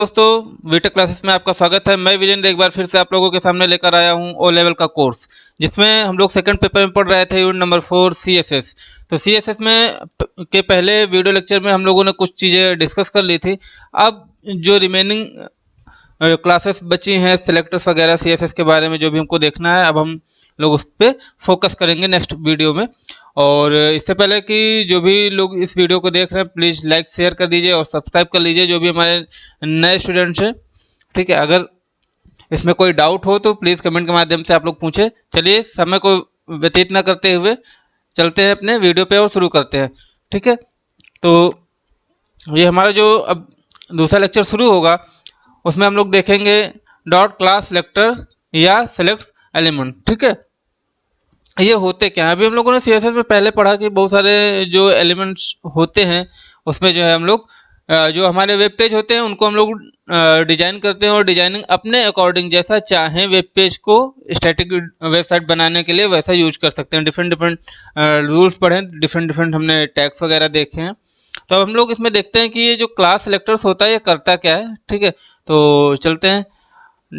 दोस्तों BTech classes में आपका स्वागत है। मैं वीरेंद्र एक बार फिर से आप लोगों के सामने लेकर आया हूं ओ लेवल का कोर्स, जिसमें हम लोग सेकंड पेपर में पढ़ रहे थे यूनिट नंबर 4 सीएसएस। तो सीएसएस में के पहले वीडियो लेक्चर में हम लोगों ने कुछ चीज़ें डिस्कस कर ली थी। अब जो रिमेनिंग क्लासेस बची हैं सिलेक्टर्स वगैरह सीएसएस के बारे में जो भी हमको देखना है, अब हम लोग उस पर फोकस करेंगे नेक्स्ट वीडियो में। और इससे पहले कि जो भी लोग इस वीडियो को देख रहे हैं प्लीज़ लाइक शेयर कर दीजिए और सब्सक्राइब कर लीजिए जो भी हमारे नए स्टूडेंट्स हैं। ठीक है, अगर इसमें कोई डाउट हो तो प्लीज़ कमेंट के माध्यम से आप लोग पूछें। चलिए समय को व्यतीत न करते हुए चलते हैं अपने वीडियो पे और शुरू करते हैं। ठीक है, तो ये हमारा जो अब दूसरा लेक्चर शुरू होगा उसमें हम लोग देखेंगे डॉट क्लास सेलेक्टर या सेलेक्ट एलिमेंट। ठीक है, ये होते क्या है? अभी हम लोगों ने सीएसएस में पहले पढ़ा कि बहुत सारे जो एलिमेंट्स होते हैं उसमें जो है हम लोग जो हमारे वेब पेज होते हैं उनको हम लोग डिजाइन करते हैं और डिजाइनिंग अपने अकॉर्डिंग जैसा चाहें वेब पेज को स्टैटिक वेबसाइट बनाने के लिए वैसा यूज कर सकते हैं। डिफरेंट डिफरेंट रूल्स पढ़े, डिफरेंट डिफरेंट हमने टैग्स वगैरह देखे हैं। तो अब हम लोग इसमें देखते हैं कि ये जो क्लास सेलेक्टर्स होता है ये करता क्या है। ठीक है, तो चलते हैं।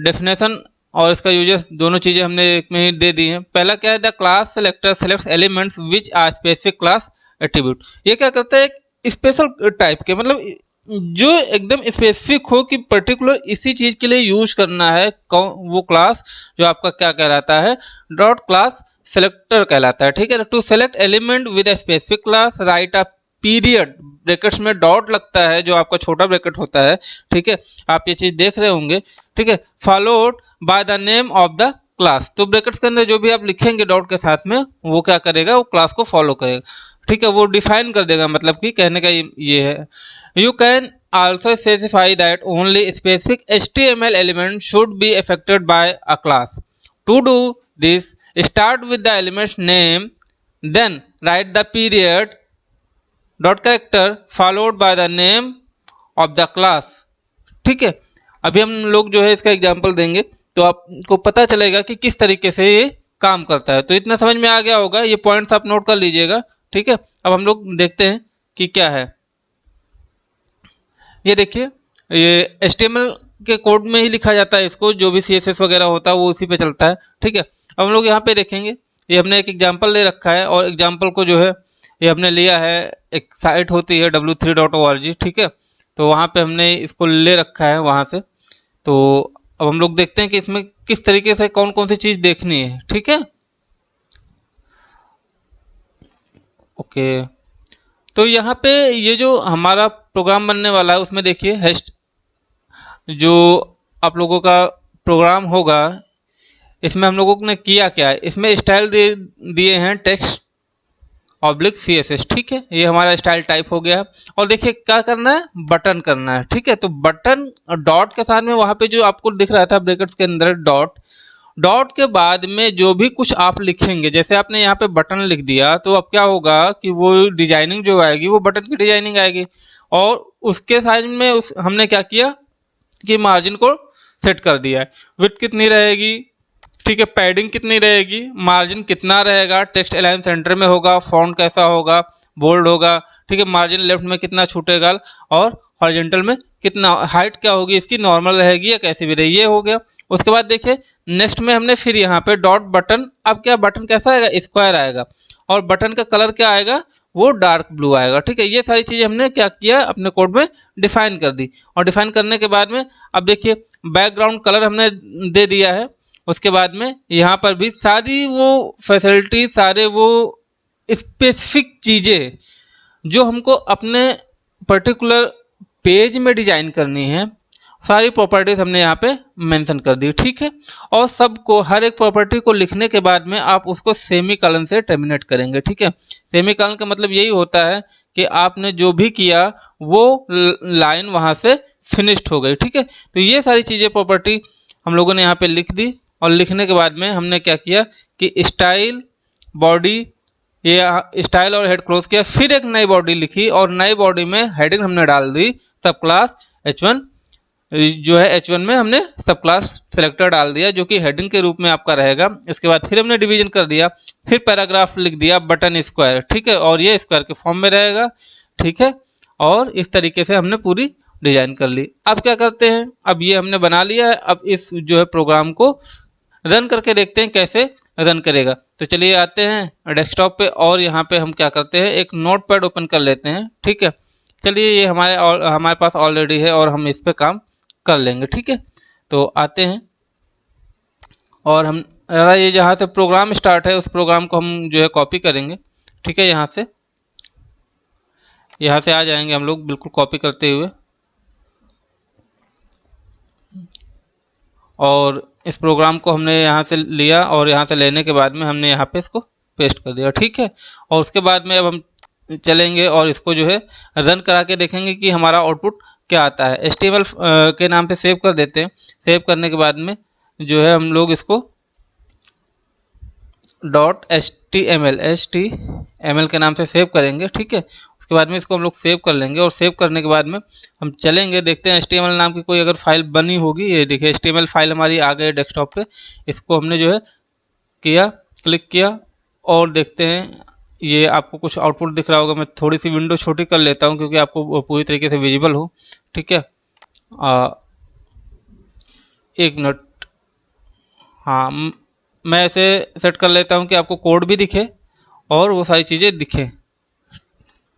डेफिनेशन और इसका यूजेस दोनों चीजें हमने एक में ही दे दी हैं। पहला क्या है? The class selector selects elements which are specific class attribute. ये क्या करता है? एक स्पेशल टाइप के, मतलब जो एकदम स्पेसिफिक हो कि पर्टिकुलर इसी चीज के लिए यूज करना है कौन वो क्लास, जो आपका क्या कहलाता है? डॉट क्लास सेलेक्टर कहलाता है। ठीक है, to select element with a specific class write a period, brackets में डॉट लगता है जो आपका छोटा ब्रैकेट होता है। ठीक है, आप ये चीज देख रहे होंगे। ठीक है, followed by the name of the class. तो ब्रैकेट्स के अंदर जो भी आप लिखेंगे डॉट के साथ में वो क्या करेगा? वो क्लास को फॉलो करेगा। ठीक है, वो डिफाइन कर देगा, मतलब कि कहने का ये है। You can also specify that only specific HTML element should be affected by a class. To do this, start with the element's name, then write the period dot character followed by the name of the class. ठीक है, अभी हम लोग जो है इसका example देंगे तो आपको पता चलेगा कि किस तरीके से ये काम करता है। तो इतना समझ में आ गया होगा, ये पॉइंट्स आप नोट कर लीजिएगा। ठीक है, अब हम लोग देखते हैं कि क्या है। ये देखिए, ये HTML के कोड में ही लिखा जाता है इसको, जो भी CSS वगैरह होता है वो उसी पे चलता है। ठीक है, अब हम लोग यहाँ पे देखेंगे, ये हमने एक एग्जांपल ले रखा है और एग्जांपल को जो है ये हमने लिया है, एक साइट होती है w3.org। ठीक है, तो वहाँ पे हमने इसको ले रखा है वहाँ से। तो अब हम लोग देखते हैं कि इसमें किस तरीके से कौन कौन सी चीज देखनी है। ठीक है, ओके। तो यहाँ पे ये जो हमारा प्रोग्राम बनने वाला है उसमें देखिए जो आप लोगों का प्रोग्राम होगा इसमें हम लोगों ने किया क्या है? इसमें स्टाइल दिए हैं टेक्स्ट ऑब्लिक CSS। ठीक है, ये हमारा स्टाइल टाइप हो गया। और देखिए क्या करना है? बटन करना है। ठीक है, तो बटन डॉट के साथ में वहां पे जो आपको दिख रहा था ब्रैकेट्स के अंदर डॉट, डॉट के बाद में जो भी कुछ आप लिखेंगे, जैसे आपने यहाँ पे बटन लिख दिया तो अब क्या होगा कि वो डिजाइनिंग जो आएगी वो बटन की डिजाइनिंग आएगी। और उसके साइड में हमने क्या किया कि मार्जिन को सेट कर दिया है। विड्थ कितनी रहेगी? ठीक है, पैडिंग कितनी रहेगी? मार्जिन कितना रहेगा? टेक्स्ट अलाइन सेंटर में होगा, फॉन्ट कैसा होगा? बोल्ड होगा। ठीक है, मार्जिन लेफ्ट में कितना छूटेगा और हॉरिजॉन्टल में कितना, हाइट क्या होगी इसकी, नॉर्मल रहेगी या कैसी भी रहेगी? ये हो गया। उसके बाद देखिए नेक्स्ट में हमने फिर यहाँ पे डॉट बटन, अब क्या बटन कैसा आएगा? स्क्वायर आएगा और बटन का कलर क्या आएगा? वो डार्क ब्लू आएगा। ठीक है, ये सारी चीजें हमने क्या किया? अपने कोड में डिफाइन कर दी। और डिफाइन करने के बाद में अब देखिए बैकग्राउंड कलर हमने दे दिया है। उसके बाद में यहाँ पर भी सारी वो फैसिलिटी, सारे वो स्पेसिफिक चीजें जो हमको अपने पर्टिकुलर पेज में डिजाइन करनी है, सारी प्रॉपर्टीज हमने यहाँ पे मेंशन कर दी। ठीक है, और सबको हर एक प्रॉपर्टी को लिखने के बाद में आप उसको सेमी कॉलन से टर्मिनेट करेंगे। ठीक है, सेमी कॉलन का मतलब यही होता है कि आपने जो भी किया वो लाइन वहां से फिनिश्ड हो गई। ठीक है, तो ये सारी चीजें प्रॉपर्टी हम लोगों ने यहाँ पे लिख दी। और लिखने के बाद में हमने क्या किया कि स्टाइल बॉडी, ये स्टाइल और हेड क्लोज किया, फिर एक नई बॉडी लिखी और नई बॉडी में हेडिंग हमने डाल दी सब क्लास H1। जो है H1 में हमने सब क्लास सेलेक्टर डाल दिया जो कि हेडिंग के रूप में आपका रहेगा। इसके बाद फिर हमने डिवीजन कर दिया, फिर पैराग्राफ लिख दिया बटन स्क्वायर। ठीक है, और ये स्क्वायर के फॉर्म में रहेगा। ठीक है, और इस तरीके से हमने पूरी डिजाइन कर ली। अब क्या करते हैं, अब ये हमने बना लिया है, अब इस जो है प्रोग्राम को रन करके देखते हैं कैसे रन करेगा। तो चलिए आते हैं डेस्कटॉप पे और यहाँ पे हम क्या करते हैं, एक नोटपैड ओपन कर लेते हैं। ठीक है, चलिए ये हमारे पास ऑलरेडी है और हम इस पे काम कर लेंगे। ठीक है, तो आते हैं और हम ये जहाँ से प्रोग्राम स्टार्ट है उस प्रोग्राम को हम जो है कॉपी करेंगे। ठीक है, यहाँ से आ जाएंगे हम लोग बिल्कुल कॉपी करते हुए, और इस प्रोग्राम को हमने यहाँ से लिया और यहाँ से लेने के बाद में हमने यहाँ पे इसको पेस्ट कर दिया। ठीक है, और उसके बाद में अब हम चलेंगे और इसको जो है रन करा के देखेंगे कि हमारा आउटपुट क्या आता है। HTML के नाम पे सेव कर देते हैं। सेव करने के बाद में जो है हम लोग इसको .html के नाम से सेव करेंगे। ठीक है, उसके बाद में इसको हम लोग सेव कर लेंगे और सेव करने के बाद में हम चलेंगे, देखते हैं HTML नाम की कोई अगर फाइल बनी होगी। ये देखिए HTML फाइल हमारी आ गई डेस्कटॉप पे। इसको हमने जो है किया, क्लिक किया और देखते हैं ये आपको कुछ आउटपुट दिख रहा होगा। मैं थोड़ी सी विंडो छोटी कर लेता हूँ क्योंकि आपको पूरी तरीके से विजिबल हो। ठीक है, एक मिनट, हाँ मैं ऐसे सेट कर लेता हूँ कि आपको कोड भी दिखे और वो सारी चीज़ें दिखें।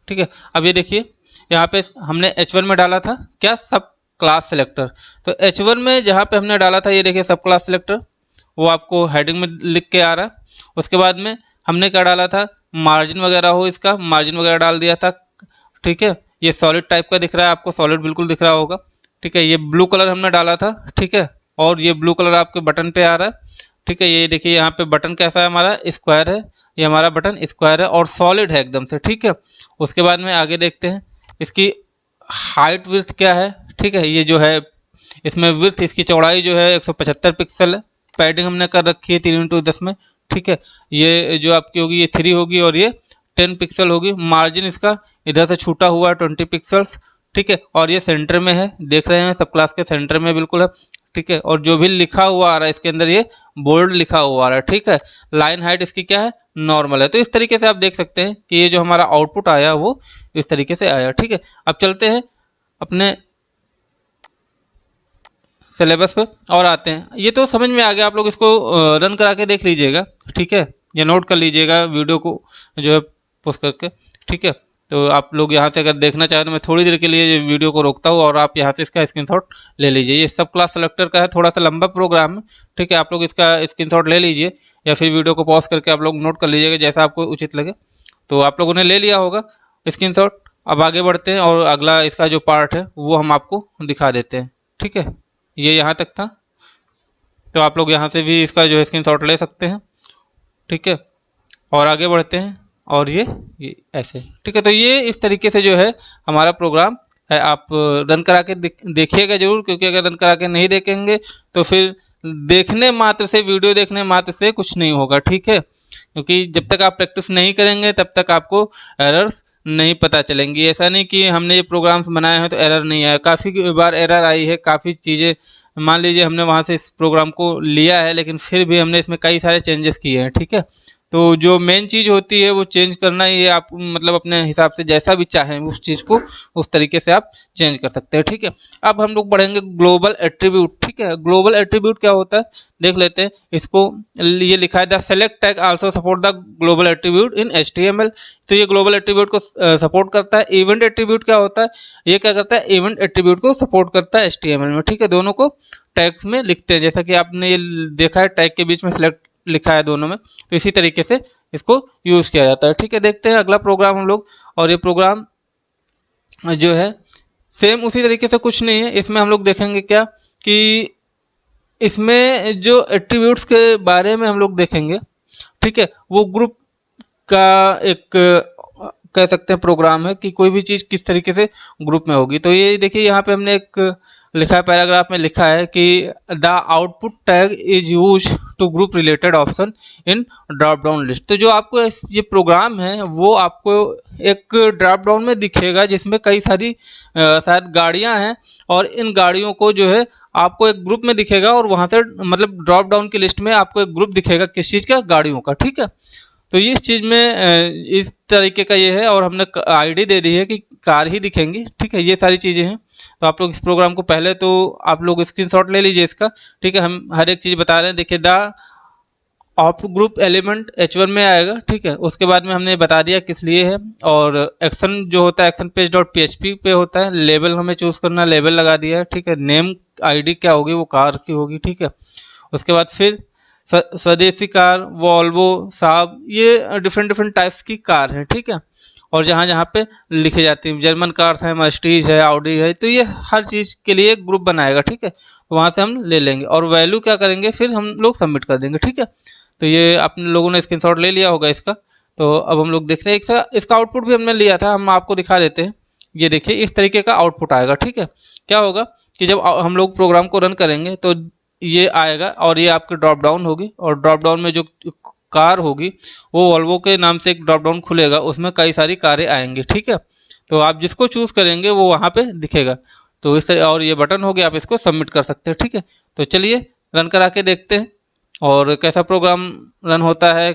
ठीक है, अब ये देखिए यहाँ पे हमने H1 में डाला था क्या, सब क्लास सेलेक्टर। तो H1 में जहाँ पे हमने डाला था ये देखिए सब क्लास सेलेक्टर, वो आपको हेडिंग में लिख के आ रहा है। उसके बाद में हमने क्या डाला था, मार्जिन वगैरह हो, इसका मार्जिन वगैरह डाल दिया था। ठीक है, ये सॉलिड टाइप का दिख रहा है आपको, सॉलिड बिल्कुल दिख रहा होगा। ठीक है, ये ब्लू कलर हमने डाला था। ठीक है, और ये ब्लू कलर आपके बटन पे आ रहा है। ठीक है, ये देखिए यहाँ पे बटन कैसा है, हमारा स्क्वायर है, ये हमारा बटन स्क्वायर है और सॉलिड है एकदम से। ठीक है, उसके बाद में आगे देखते हैं इसकी हाइट विड्थ क्या है। ठीक है, ये जो है इसमें विड्थ, इसकी चौड़ाई जो है 175 पिक्सल है। पैडिंग हमने कर रखी है 3x10 में। ठीक है, ये जो आपकी होगी ये 3 होगी और ये 10 पिक्सल होगी। मार्जिन इसका इधर से छूटा हुआ है 20 पिक्सल्स। ठीक है, और ये सेंटर में है, देख रहे हैं सब क्लास के सेंटर में बिल्कुल है। ठीक है, और जो भी लिखा हुआ आ रहा है इसके अंदर ये बोल्ड लिखा हुआ आ रहा है। ठीक है, लाइन हाइट इसकी क्या है, नॉर्मल है। तो इस तरीके से आप देख सकते हैं कि ये जो हमारा आउटपुट आया वो इस तरीके से आया। ठीक है, अब चलते हैं अपने सिलेबस पे और आते हैं। ये तो समझ में आ गया, आप लोग इसको रन करा के देख लीजिएगा। ठीक है, या नोट कर लीजिएगा वीडियो को जो है पोस्ट करके। ठीक है, तो आप लोग यहाँ से अगर देखना चाहें तो मैं थोड़ी देर के लिए वीडियो को रोकता हूँ और आप यहाँ से इसका स्क्रीनशॉट ले लीजिए। ये सब क्लास सेलेक्टर का है, थोड़ा सा लंबा प्रोग्राम है। ठीक है, आप लोग इसका स्क्रीनशॉट ले लीजिए या फिर वीडियो को पॉज करके आप लोग नोट कर लीजिएगा जैसा आपको उचित लगे। तो आप लोगों ने ले लिया होगा स्क्रीनशॉट। अब आगे बढ़ते हैं और अगला इसका जो पार्ट है वो हम आपको दिखा देते हैं। ठीक है, ये यहाँ तक था, तो आप लोग यहाँ से भी इसका जो है स्क्रीनशॉट ले सकते हैं। ठीक है, और आगे बढ़ते हैं और ये ऐसे। ठीक है, तो ये इस तरीके से जो है हमारा प्रोग्राम है। आप रन करा के देखिएगा जरूर, क्योंकि अगर रन करा के नहीं देखेंगे तो फिर देखने मात्र से, वीडियो देखने मात्र से कुछ नहीं होगा। ठीक है, क्योंकि जब तक आप प्रैक्टिस नहीं करेंगे तब तक आपको एरर्स नहीं पता चलेंगी। ऐसा नहीं कि हमने ये प्रोग्राम्स बनाए हैं तो एरर नहीं आया, काफ़ी बार एरर आई है। काफ़ी चीज़ें, मान लीजिए हमने वहाँ से इस प्रोग्राम को लिया है लेकिन फिर भी हमने इसमें कई सारे चेंजेस किए हैं। ठीक है, तो जो मेन चीज़ होती है वो चेंज करना ही है। आप मतलब अपने हिसाब से जैसा भी चाहें उस चीज़ को उस तरीके से आप चेंज कर सकते हैं। ठीक है, अब हम लोग पढ़ेंगे ग्लोबल एट्रीब्यूट। ठीक है, ग्लोबल एट्रीब्यूट क्या होता है देख लेते हैं। इसको ये लिखा है the select tag also support the global attribute in HTML। तो ये ग्लोबल एट्रीब्यूट को सपोर्ट करता है। इवेंट एट्रीब्यूट क्या होता है, ये क्या करता है, इवेंट एट्रीब्यूट को सपोर्ट करता है HTML में। ठीक है, दोनों को टैग्स में लिखते हैं, जैसा कि आपने ये देखा है टैग के बीच में सेलेक्ट लिखा है दोनों में, तो इसी तरीके से इसको यूज किया जाता है। ठीक है, देखते हैं अगला प्रोग्राम हम लोग। और ये प्रोग्राम जो है सेम उसी तरीके से कुछ नहीं है। इसमें हम लोग देखेंगे क्या कि इसमें जो एट्रीब्यूट्स के बारे में हम लोग देखेंगे। ठीक है, वो ग्रुप का एक कह सकते हैं प्रोग्राम है कि कोई भी चीज़ किस तरीके से ग्रुप में होगी। तो ये देखिए यहाँ पे हमने एक लिखा है, पैराग्राफ में लिखा है कि the output tag is use to group related option in drop down list. तो जो आपको ये प्रोग्राम है वो आपको एक ड्रॉप डाउन में दिखेगा जिसमें कई सारी शायद गाड़ियां हैं, और इन गाड़ियों को जो है आपको एक ग्रुप में दिखेगा और वहां से मतलब ड्रॉप डाउन की लिस्ट में आपको एक ग्रुप दिखेगा किस चीज़ का, गाड़ियों का। ठीक है, तो इस चीज़ में इस तरीके का ये है, और हमने आईडी दे दी है कि कार ही दिखेंगी, ठीक है। ये सारी चीज़ें हैं। तो आप लोग इस प्रोग्राम को पहले तो आप लोग स्क्रीनशॉट ले लीजिए इसका, ठीक है। हम हर एक चीज़ बता रहे हैं। देखिए the opt group element H1 में आएगा, ठीक है। उसके बाद में हमने बता दिया किस लिए है, और एक्शन जो होता है एक्शन पेज डॉट PHP पे होता है। लेबल हमें चूज करना, लेबल लगा दिया है, ठीक है। नेम आईडी क्या होगी, वो कार की होगी, ठीक है। उसके बाद फिर स्वदेशी कार, वॉल्वो, साब, ये डिफरेंट डिफरेंट टाइप्स की कार है, ठीक है। और जहाँ जहाँ पे लिखी जाती है, जर्मन कार्स है, मर्सिडीज है, ऑडी है, तो ये हर चीज़ के लिए एक ग्रुप बनाएगा, ठीक है। तो वहाँ से हम ले लेंगे और वैल्यू क्या करेंगे, फिर हम लोग सबमिट कर देंगे, ठीक है। तो ये अपने लोगों ने स्क्रीनशॉट ले लिया होगा इसका। तो अब हम लोग देखते हैं इसका आउटपुट भी हमने लिया था, हम आपको दिखा देते हैं। ये देखिए इस तरीके का आउटपुट आएगा, ठीक है। क्या होगा कि जब हम लोग प्रोग्राम को रन करेंगे तो ये आएगा और ये आपकी ड्रॉप डाउन होगी, और ड्रॉप डाउन में जो कार होगी वो वॉल्वो के नाम से एक ड्रॉप डाउन खुलेगा, उसमें कई सारी कारें आएंगी, ठीक है। तो आप जिसको चूज करेंगे वो वहाँ पे दिखेगा। तो इस तरह, और ये बटन हो गया, आप इसको सबमिट कर सकते हैं, ठीक है। तो चलिए रन करा के देखते हैं और कैसा प्रोग्राम रन होता है,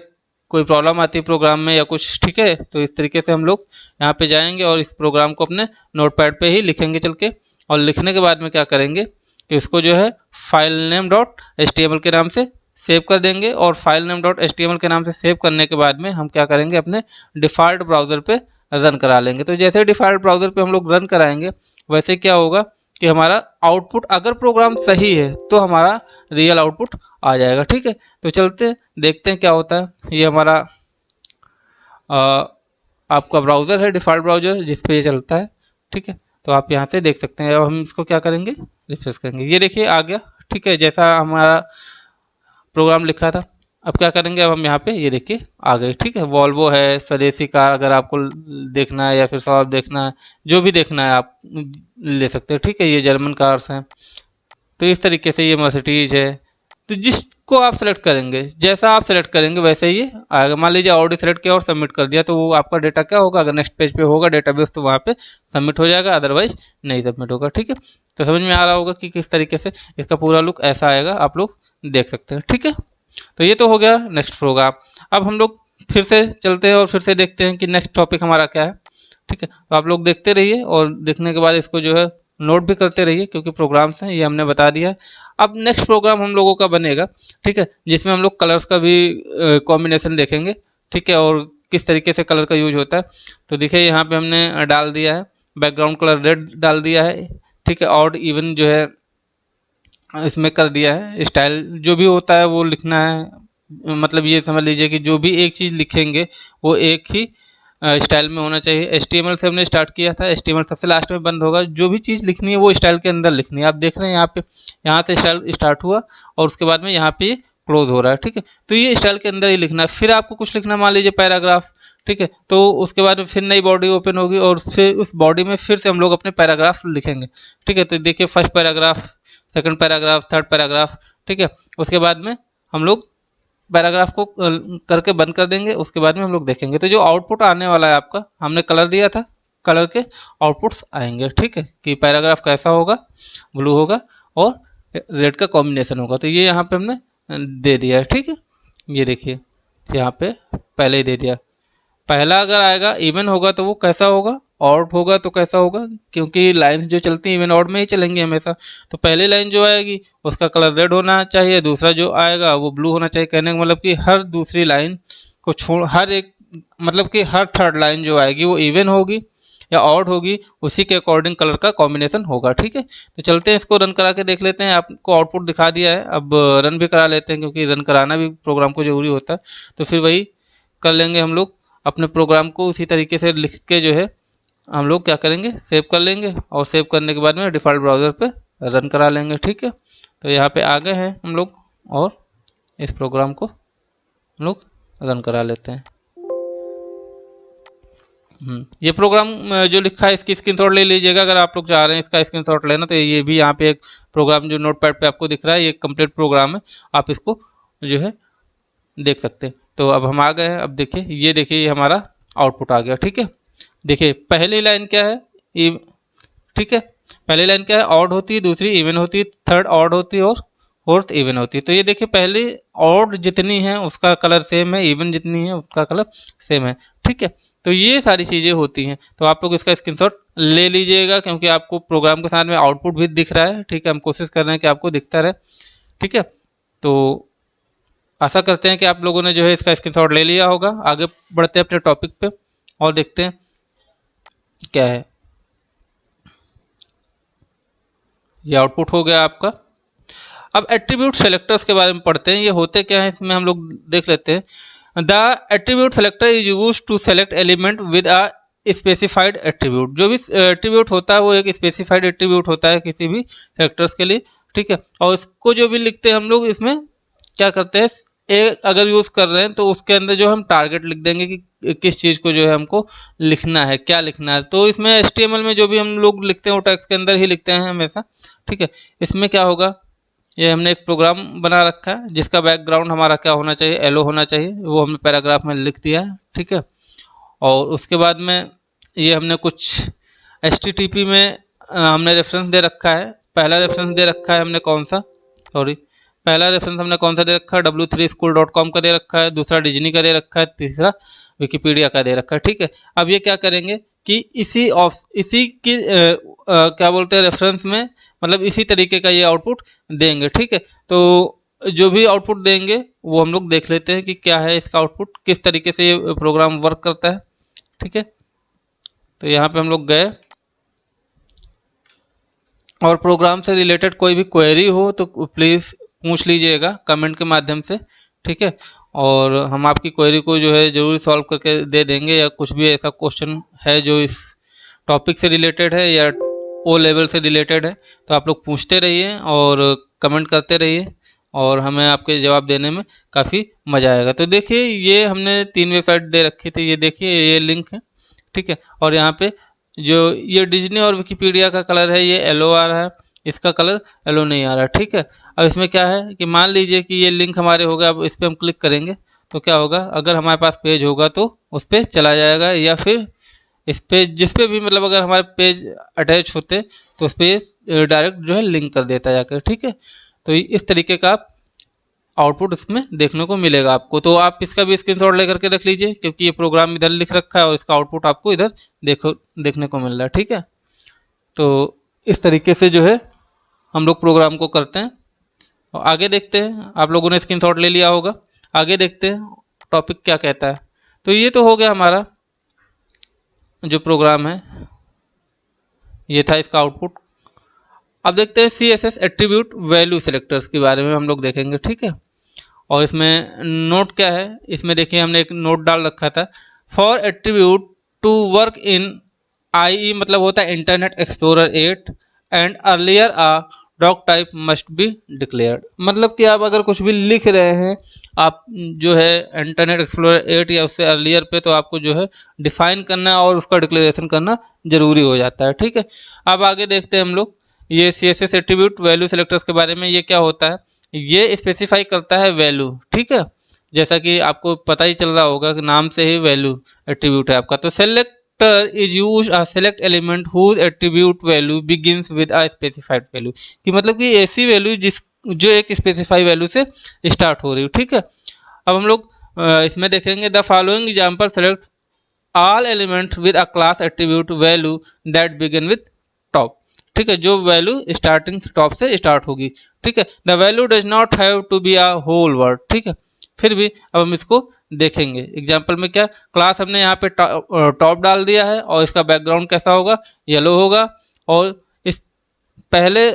कोई प्रॉब्लम आती है प्रोग्राम में या कुछ, ठीक है। तो इस तरीके से हम लोग यहाँ पे जाएंगे और इस प्रोग्राम को अपने नोटपैड पे ही लिखेंगे चल के, और लिखने के बाद में क्या करेंगे कि इसको जो है फाइल नेम डॉट HTML के नाम से सेव कर देंगे। और फाइल नेम डॉट HTML के नाम से सेव करने के बाद में हम क्या करेंगे, अपने डिफ़ॉल्ट ब्राउज़र पे रन करा लेंगे। तो जैसे डिफ़ॉल्ट ब्राउज़र पे हम लोग रन कराएंगे, वैसे क्या होगा कि हमारा आउटपुट, अगर प्रोग्राम सही है तो हमारा रियल आउटपुट आ जाएगा, ठीक है। तो चलते हैं देखते हैं क्या होता है। ये हमारा आपका ब्राउज़र है, डिफ़ॉल्ट ब्राउज़र जिस पे ये चलता है, ठीक है। तो आप यहाँ से देख सकते हैं। अब हम इसको क्या करेंगे, रिफ्रेश करेंगे, ये देखिए आ गया, ठीक है, जैसा हमारा प्रोग्राम लिखा था। अब क्या करेंगे, अब हम यहाँ पे ये देखिए आ गए, ठीक है। वॉल्वो है, स्वदेशी कार अगर आपको देखना है, या फिर सॉफ्ट देखना है, जो भी देखना है आप ले सकते हैं, ठीक है। ये जर्मन कार्स हैं, तो इस तरीके से ये मर्सिडीज है। तो जिसको आप सेलेक्ट करेंगे, जैसा आप सेलेक्ट करेंगे वैसे ही ये आएगा। मान लीजिए ऑडी सेलेक्ट किया और सबमिट कर दिया, तो वो आपका डेटा क्या होगा, अगर नेक्स्ट पेज पे होगा डेटाबेस तो वहाँ पे सबमिट हो जाएगा, अदरवाइज नहीं सबमिट होगा, ठीक है। तो समझ में आ रहा होगा कि किस तरीके से इसका पूरा लुक ऐसा आएगा, आप लोग देख सकते हैं, ठीक है। तो ये तो हो गया नेक्स्ट प्रोग्राम। अब हम लोग फिर से चलते हैं और फिर से देखते हैं कि नेक्स्ट टॉपिक हमारा क्या है, ठीक है। तो आप लोग देखते रहिए और देखने के बाद इसको जो है नोट भी करते रहिए, क्योंकि प्रोग्राम्स हैं ये हमने बता दिया है। अब नेक्स्ट प्रोग्राम हम लोगों का बनेगा, ठीक है, जिसमें हम लोग कलर्स का भी कॉम्बिनेशन देखेंगे, ठीक है, और किस तरीके से कलर का यूज होता है। तो देखिए यहाँ पे हमने डाल दिया है बैकग्राउंड कलर रेड डाल दिया है, ठीक है। ऑड इवन जो है इसमें कर दिया है। स्टाइल जो भी होता है वो लिखना है, मतलब ये समझ लीजिए कि जो भी एक चीज़ लिखेंगे वो एक ही स्टाइल में होना चाहिए। HTML से हमने स्टार्ट किया था, HTML सबसे लास्ट में बंद होगा। जो भी चीज़ लिखनी है वो स्टाइल के अंदर लिखनी है। आप देख रहे हैं यहाँ पे, यहाँ से स्टाइल स्टार्ट हुआ और उसके बाद में यहाँ पे ये क्लोज हो रहा है, ठीक है। तो ये स्टाइल के अंदर ही लिखना है। फिर आपको कुछ लिखना, मान लीजिए पैराग्राफ, ठीक है। तो उसके बाद में फिर नई बॉडी ओपन होगी और फिर उस बॉडी में फिर से हम लोग अपने पैराग्राफ लिखेंगे, ठीक है। तो देखिए first paragraph, second paragraph, third paragraph, ठीक है। उसके बाद में हम लोग पैराग्राफ को करके बंद कर देंगे, उसके बाद में हम लोग देखेंगे। तो जो आउटपुट आने वाला है आपका, हमने कलर दिया था, कलर के आउटपुट्स आएंगे, ठीक है, कि पैराग्राफ कैसा होगा, ब्लू होगा और रेड का कॉम्बिनेशन होगा। तो ये यहाँ पे हमने दे दिया है, ठीक है। ये देखिए यहाँ पे पहले ही दे दिया। पहला अगर आएगा इवन होगा तो वो कैसा होगा, ऑड होगा तो कैसा होगा, क्योंकि लाइन जो चलती है इवन ऑड में ही चलेंगी हमेशा। तो पहली लाइन जो आएगी उसका कलर रेड होना चाहिए, दूसरा जो आएगा वो ब्लू होना चाहिए। कहने का मतलब कि हर दूसरी लाइन को छोड़, हर एक, मतलब कि हर थर्ड लाइन जो आएगी वो इवन होगी या ऑड होगी, उसी के अकॉर्डिंग कलर का कॉम्बिनेशन होगा, ठीक है। तो चलते हैं इसको रन करा के देख लेते हैं। आपको आउटपुट दिखा दिया है, अब रन भी करा लेते हैं, क्योंकि रन कराना भी प्रोग्राम को जरूरी होता है। तो फिर वही कर लेंगे हम लोग, अपने प्रोग्राम को उसी तरीके से लिख के जो है हम लोग क्या करेंगे, सेव कर लेंगे, और सेव करने के बाद में डिफ़ॉल्ट ब्राउज़र पे रन करा लेंगे, ठीक है। तो यहाँ पे आ गए हैं हम लोग और इस प्रोग्राम को हम लोग रन करा लेते हैं। ये प्रोग्राम जो लिखा है इसकी स्क्रीनशॉट ले लीजिएगा, अगर आप लोग चाह रहे हैं इसका स्क्रीनशॉट लेना। तो ये भी यहाँ पे एक प्रोग्राम जो नोटपैड पे आपको दिख रहा है, ये कंप्लीट प्रोग्राम है, आप इसको जो है देख सकते हैं। तो अब हम आ गए हैं, अब देखिए ये देखिए ये हमारा आउटपुट आ गया, ठीक है। देखिए पहली लाइन क्या है, ठीक है, पहली लाइन क्या है, ऑड होती है, दूसरी इवन होती है, थर्ड ऑड होती है और फोर्थ इवन होती है। तो ये देखिए पहले ऑड जितनी है उसका कलर सेम है, इवन जितनी है उसका कलर सेम है, ठीक है। तो तो ये सारी चीज़ें होती हैं। तो आप लोग इसका स्क्रीनशॉट ले लीजिएगा, क्योंकि आपको प्रोग्राम के साथ में आउटपुट भी दिख रहा है। ठीक है, हम कोशिश कर रहे हैं कि आपको दिखता रहे। ठीक है, तो आशा करते हैं कि आप लोगों ने जो है इसका स्क्रीनशॉट ले लिया होगा। आगे बढ़ते हैं अपने टॉपिक पे और देखते हैं क्या है। ये आउटपुट हो गया आपका। अब एट्रीब्यूट सेलेक्टर्स के बारे में पढ़ते हैं, ये होते क्या है इसमें हम लोग देख लेते हैं। The attribute selector is use to select element with a specified attribute. जो भी एट्रीब्यूट होता है वो एक स्पेसिफाइड एट्रीब्यूट होता है किसी भी सेलेक्टर्स के लिए। ठीक है, और इसको जो भी लिखते हैं हम लोग इसमें क्या करते हैं, अगर यूज कर रहे हैं तो उसके अंदर जो हम टारगेट लिख देंगे कि किस चीज को जो है हमको लिखना है, क्या लिखना है। तो इसमें HTML में जो भी हम लोग लिखते हैं वो टेक्स्ट के अंदर ही लिखते हैं हमेशा। ठीक है, इसमें क्या होगा, ये हमने एक प्रोग्राम बना रखा है जिसका बैकग्राउंड हमारा क्या होना चाहिए, एलो होना चाहिए, वो हमने पैराग्राफ में लिख दिया है। ठीक है, और उसके बाद में ये हमने कुछ HTTP में हमने रेफरेंस दे रखा है। पहला रेफरेंस दे रखा है हमने कौन सा, सॉरी, पहला रेफरेंस हमने कौन सा दे रखा है, w3school.com का दे रखा है, दूसरा डिज्नी का दे रखा है, तीसरा विकिपीडिया का दे रखा है। ठीक है, अब ये क्या करेंगे कि इसी की क्या बोलते हैं रेफरेंस में, मतलब इसी तरीके का ये आउटपुट देंगे। ठीक है, तो जो भी आउटपुट देंगे वो हम लोग देख लेते हैं कि क्या है इसका आउटपुट, किस तरीके से ये प्रोग्राम वर्क करता है। ठीक है, तो यहाँ पे हम लोग गए और प्रोग्राम से रिलेटेड कोई भी क्वेरी हो तो प्लीज़ पूछ लीजिएगा कमेंट के माध्यम से। ठीक है, और हम आपकी क्वेरी को जो है ज़रूर सॉल्व करके दे देंगे, या कुछ भी ऐसा क्वेश्चन है जो इस टॉपिक से रिलेटेड है या ओ लेवल से रिलेटेड है तो आप लोग पूछते रहिए और कमेंट करते रहिए, और हमें आपके जवाब देने में काफ़ी मज़ा आएगा। तो देखिए ये हमने 3 वेबसाइट दे रखी थी, ये देखिए ये लिंक है। ठीक है, और यहाँ पे जो ये डिज्नी और विकिपीडिया का कलर है ये येलो आ रहा है, इसका कलर येलो नहीं आ रहा। ठीक है, अब इसमें क्या है कि मान लीजिए कि ये लिंक हमारे हो गया, अब इस पर हम क्लिक करेंगे तो क्या होगा, अगर हमारे पास पेज होगा तो उस पर चला जाएगा, या फिर इस पे जिस पे भी मतलब अगर हमारे पेज अटैच होते तो उस पर डायरेक्ट जो है लिंक कर देता जाकर। ठीक है, तो इस तरीके का आप आउटपुट इसमें देखने को मिलेगा आपको। तो आप इसका भी स्क्रीनशॉट लेकर के रख लीजिए, क्योंकि ये प्रोग्राम इधर लिख रखा है और इसका आउटपुट आपको इधर देखने को मिल रहा है। ठीक है, तो इस तरीके से जो है हम लोग प्रोग्राम को करते हैं। और आगे देखते हैं, आप लोगों ने स्क्रीनशॉट ले लिया होगा, आगे देखते हैं टॉपिक क्या कहता है। तो ये तो हो गया हमारा जो प्रोग्राम है, ये था इसका आउटपुट। अब देखते हैं CSS एट्रीब्यूट वैल्यू सेलेक्टर्स के बारे में हम लोग देखेंगे। ठीक है, और इसमें नोट क्या है, इसमें देखिए हमने एक नोट डाल रखा था, for attribute to work in IE मतलब होता है Internet Explorer 8 and earlier a doc type must be declared. मतलब कि आप अगर कुछ भी लिख रहे हैं आप जो है इंटरनेट एक्सप्लोरर 8 या उससे अर्लियर पे, तो आपको जो है डिफाइन करना और उसका डिक्लेरेशन करना जरूरी हो जाता है। ठीक है, अब आगे देखते हैं हम लोग ये CSS एट्रीब्यूट वैल्यू सेलेक्टर्स के बारे में। ये क्या होता है, ये स्पेसिफाई करता है वैल्यू। ठीक है, जैसा कि आपको पता ही चल रहा होगा कि नाम से ही वैल्यू एट्रीब्यूट है आपका। तो selector is use a select element whose attribute value begins with a specified value, कि मतलब कि ऐसी वैल्यू जिस जो एक स्पेसिफाई वैल्यू से स्टार्ट हो रही हो। ठीक है, अब हम लोग इसमें देखेंगे the following example select all elements with a class attribute value that begin with top. ठीक है, जो वैल्यू स्टार्टिंग टॉप से स्टार्ट होगी। ठीक है, the value does not have to be a whole word. ठीक है, फिर भी अब हम इसको देखेंगे एग्जाम्पल में। क्या क्लास हमने यहाँ पे टॉप डाल दिया है और इसका बैकग्राउंड कैसा होगा, येलो होगा, और इस पहले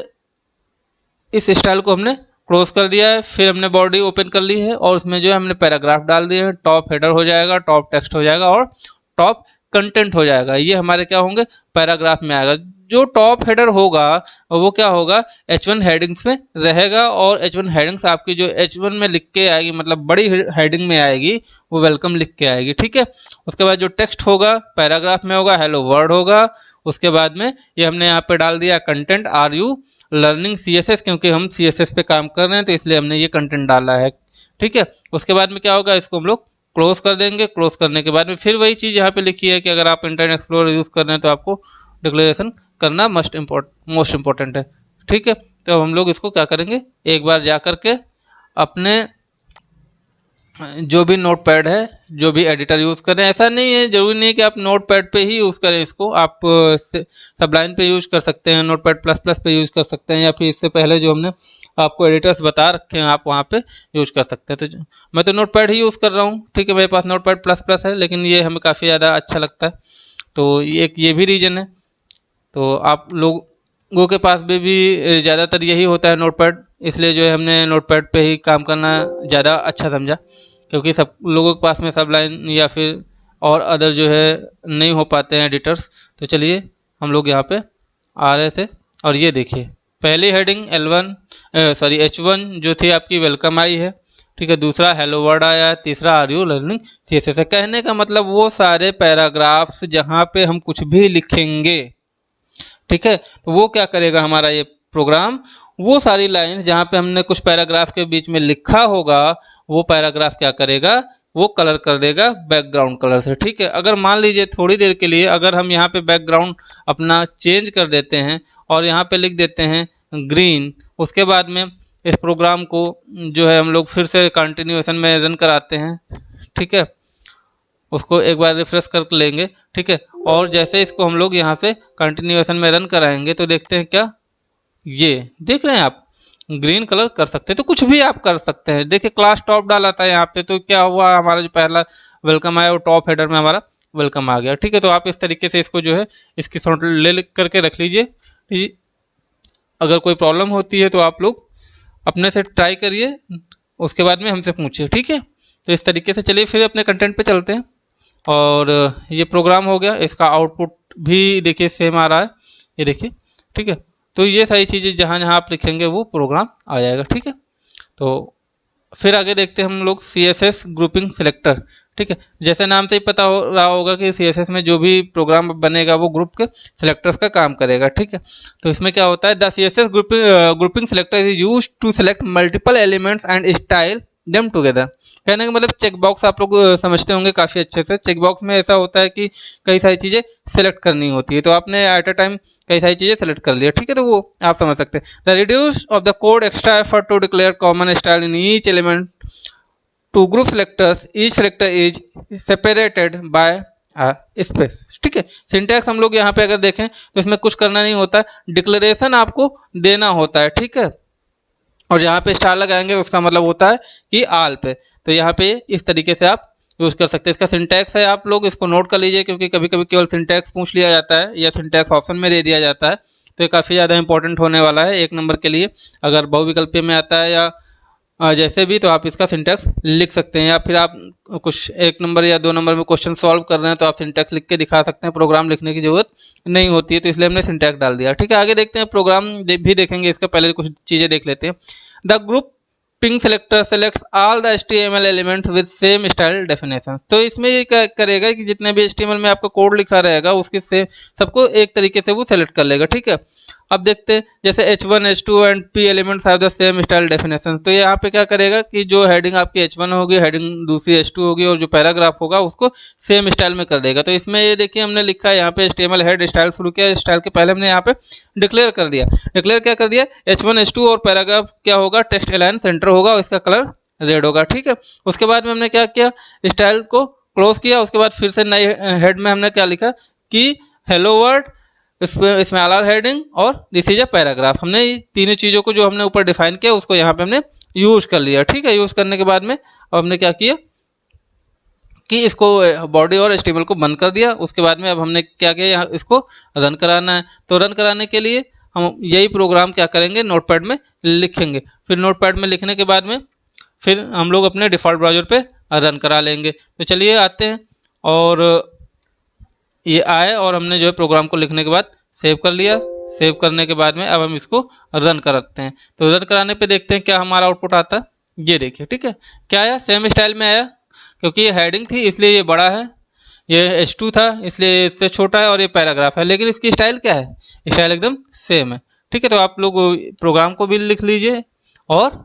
इस स्टाइल को हमने क्लोज कर दिया है, फिर हमने बॉडी ओपन कर ली है और उसमें जो है हमने पैराग्राफ डाल दिए हैं। टॉप हेडर हो जाएगा, टॉप टेक्स्ट हो जाएगा और टॉप कंटेंट हो जाएगा। ये हमारे क्या होंगे, पैराग्राफ में आएगा। जो टॉप हेडर होगा वो क्या होगा, H1 हेडिंग्स में रहेगा, और H1 हेडिंग्स आपकी जो H1 में लिख के आएगी, मतलब बड़ी हेडिंग में आएगी, वो वेलकम लिख के आएगी। ठीक है, उसके बाद जो टेक्स्ट होगा पैराग्राफ में होगा, हेलो वर्ल्ड होगा। उसके बाद में ये हमने यहाँ पे डाल दिया content are you learning CSS, क्योंकि हम CSS पे काम कर रहे हैं तो इसलिए हमने ये कंटेंट डाला है। ठीक है, उसके बाद में क्या होगा, इसको हम लोग क्लोज कर देंगे। क्लोज करने के बाद में फिर वही चीज़ यहाँ पे लिखी है कि अगर आप इंटरनेट एक्सप्लोरर यूज़ कर रहे हैं तो आपको डिक्लेरेशन करना मोस्ट इम्पोर्टेंट है। ठीक है, तो हम लोग इसको क्या करेंगे, एक बार जा करके अपने जो भी नोटपैड है, जो भी एडिटर यूज़ करें, ऐसा नहीं है, ज़रूरी नहीं है कि आप नोटपैड पे ही यूज़ करें इसको, आप सबलाइन पे यूज़ कर सकते हैं, नोटपैड प्लस प्लस पे यूज़ कर सकते हैं, या फिर इससे पहले जो हमने आपको एडिटर्स बता रखे हैं आप वहाँ पे यूज़ कर सकते हैं। तो मैं तो नोटपैड ही यूज़ कर रहा हूँ, ठीक है, मेरे पास नोटपैड प्लस प्लस है, लेकिन ये हमें काफ़ी ज़्यादा अच्छा लगता है, तो ये भी रीज़न है। तो आप लोगों के पास भी ज़्यादातर यही होता है नोटपैड, इसलिए जो है हमने नोटपैड पे ही काम करना ज़्यादा अच्छा समझा, क्योंकि सब लोगों के पास में सब लाइन या फिर और अदर जो है नहीं हो पाते हैं एडिटर्स। तो चलिए हम लोग यहाँ पे आ रहे थे, और ये देखिए पहली हेडिंग H1 जो थी आपकी वेलकम आई है, ठीक है, दूसरा हेलो वर्ड आया है, तीसरा आर यू लर्निंग सीएसएस है। कहने का मतलब वो सारे पैराग्राफ्स जहाँ पे हम कुछ भी लिखेंगे, ठीक है, तो वो क्या करेगा हमारा ये प्रोग्राम, वो सारी लाइंस जहाँ पे हमने कुछ पैराग्राफ के बीच में लिखा होगा, वो पैराग्राफ क्या करेगा, वो कलर कर देगा बैकग्राउंड कलर से, ठीक है। अगर मान लीजिए थोड़ी देर के लिए अगर हम यहाँ पे बैकग्राउंड अपना चेंज कर देते हैं और यहाँ पे लिख देते हैं ग्रीन, उसके बाद में इस प्रोग्राम को जो है हम लोग फिर से कंटिन्यूएशन में रन कराते हैं, ठीक है, उसको एक बार रिफ्रेश कर लेंगे, ठीक है, और जैसे इसको हम लोग यहाँ से कंटिन्यूएशन में रन कराएंगे तो देखते हैं क्या, ये देख रहे हैं आप, ग्रीन कलर कर सकते हैं, तो कुछ भी आप कर सकते हैं। देखिए क्लास टॉप डाला था यहाँ पे, तो क्या हुआ, हमारा जो पहला वेलकम आया वो टॉप हेडर में हमारा वेलकम आ गया, ठीक है। तो आप इस तरीके से इसको जो है इसकी शॉर्ट ले करके रख लीजिए। अगर कोई प्रॉब्लम होती है तो आप लोग अपने से ट्राई करिए, उसके बाद में हमसे पूछिए, ठीक है। तो इस तरीके से चलिए फिर अपने कंटेंट पे चलते हैं, और ये प्रोग्राम हो गया, इसका आउटपुट भी देखिए सेम आ रहा है, ये देखिए, ठीक है। तो ये सारी चीज़ें जहाँ जहाँ आप लिखेंगे वो प्रोग्राम आ जाएगा, ठीक है। तो फिर आगे देखते हैं हम लोग C S S grouping selector, ठीक है। जैसे नाम से ही पता हो रहा होगा कि सी एस एस में जो भी प्रोग्राम बनेगा वो ग्रुप के सिलेक्टर्स का काम करेगा, ठीक है। तो इसमें क्या होता है, the C S S grouping selector is use to select multiple elements and style them together. कहने का मतलब चेक बॉक्स आप लोग समझते होंगे काफ़ी अच्छे से। चेक बॉक्स में ऐसा होता है कि कई सारी चीज़ें सेलेक्ट करनी होती है, तो आपने एट अ टाइम कई सारी चीज़ें सेलेक्ट कर लिया, ठीक है, तो वो आप समझ सकते हैं। The reduce of the code extra effort to declare common style in each element to group selectors, each selector is separated by space, ठीक है। सिंटैक्स हम लोग यहाँ पे अगर देखें तो इसमें कुछ करना नहीं होता है, डिक्लेरेशन आपको देना होता है, ठीक है, और जहाँ पे स्टार लगाएंगे उसका मतलब होता है कि आल पे। तो यहाँ पे इस तरीके से आप यूज़ कर सकते हैं। इसका सिंटैक्स है, आप लोग इसको नोट कर लीजिए, क्योंकि कभी कभी केवल सिंटैक्स पूछ लिया जाता है या सिंटैक्स ऑप्शन में दे दिया जाता है, तो ये काफ़ी ज़्यादा इंपॉर्टेंट होने वाला है 1 नंबर के लिए। अगर बहुविकल्पीय में आता है या जैसे भी, तो आप इसका सिंटैक्स लिख सकते हैं, या फिर आप कुछ 1 नंबर या 2 नंबर में क्वेश्चन सॉल्व कर रहे हैं तो आप सिंटैक्स लिख के दिखा सकते हैं, प्रोग्राम लिखने की जरूरत नहीं होती है, तो इसलिए हमने सिंटैक्स डाल दिया, ठीक है। आगे देखते हैं प्रोग्राम भी देखेंगे, इसका पहले कुछ चीज़ें देख लेते हैं। The group ping selector selects all the HTML elements with same style definition. तो इसमें ये क्या करेगा कि जितने भी HTML में आपका कोड लिखा रहेगा उसके से सबको एक तरीके से वो सेलेक्ट कर लेगा, ठीक है। अब देखते हैं जैसे H1 H2 and P elements have the same style definition. तो यहाँ पे क्या करेगा कि जो हेडिंग आपकी H1 होगी, हेडिंग दूसरी H2 होगी, और जो पैराग्राफ होगा उसको सेम स्टाइल में कर देगा। तो इसमें ये देखिए हमने लिखा है यहाँ पे HTML हेड स्टाइल शुरू किया, स्टाइल के पहले हमने यहाँ पे डिक्लेयर कर दिया। डिक्लेयर क्या कर दिया, H1 H2 और पैराग्राफ क्या होगा, टेक्स्ट अलाइन सेंटर होगा और इसका कलर रेड होगा, ठीक है। उसके बाद में हमने क्या किया, स्टाइल को क्लोज किया, उसके बाद फिर से नए हेड में हमने क्या लिखा कि हेलो वर्ल्ड, इसमें आर हेडिंग और दिस इज अ पैराग्राफ। हमने तीनों चीज़ों को जो हमने ऊपर डिफाइन किया उसको यहाँ पे हमने यूज कर लिया, ठीक है। यूज करने के बाद में अब हमने क्या किया कि इसको बॉडी और HTML को बंद कर दिया। उसके बाद में अब हमने क्या किया, यहाँ इसको रन कराना है, तो रन कराने के लिए हम यही प्रोग्राम क्या करेंगे, नोटपैड में लिखेंगे। फिर नोटपैड में लिखने के बाद में फिर हम लोग अपने डिफ़ॉल्ट ब्राउज़र पे रन करा लेंगे। तो चलिए आते हैं, और ये आए और हमने जो है प्रोग्राम को लिखने के बाद सेव कर लिया। सेव करने के बाद में अब हम इसको रन कराते हैं। तो रन कराने पे देखते हैं क्या हमारा आउटपुट आता है। ये देखिए, ठीक है, क्या आया, सेम स्टाइल में आया, क्योंकि ये हेडिंग थी इसलिए ये बड़ा है, ये H2 था इसलिए इससे छोटा है, और ये पैराग्राफ है, लेकिन इसकी स्टाइल क्या है, स्टाइल एकदम सेम है, ठीक है। तो आप लोग प्रोग्राम को भी लिख लीजिए और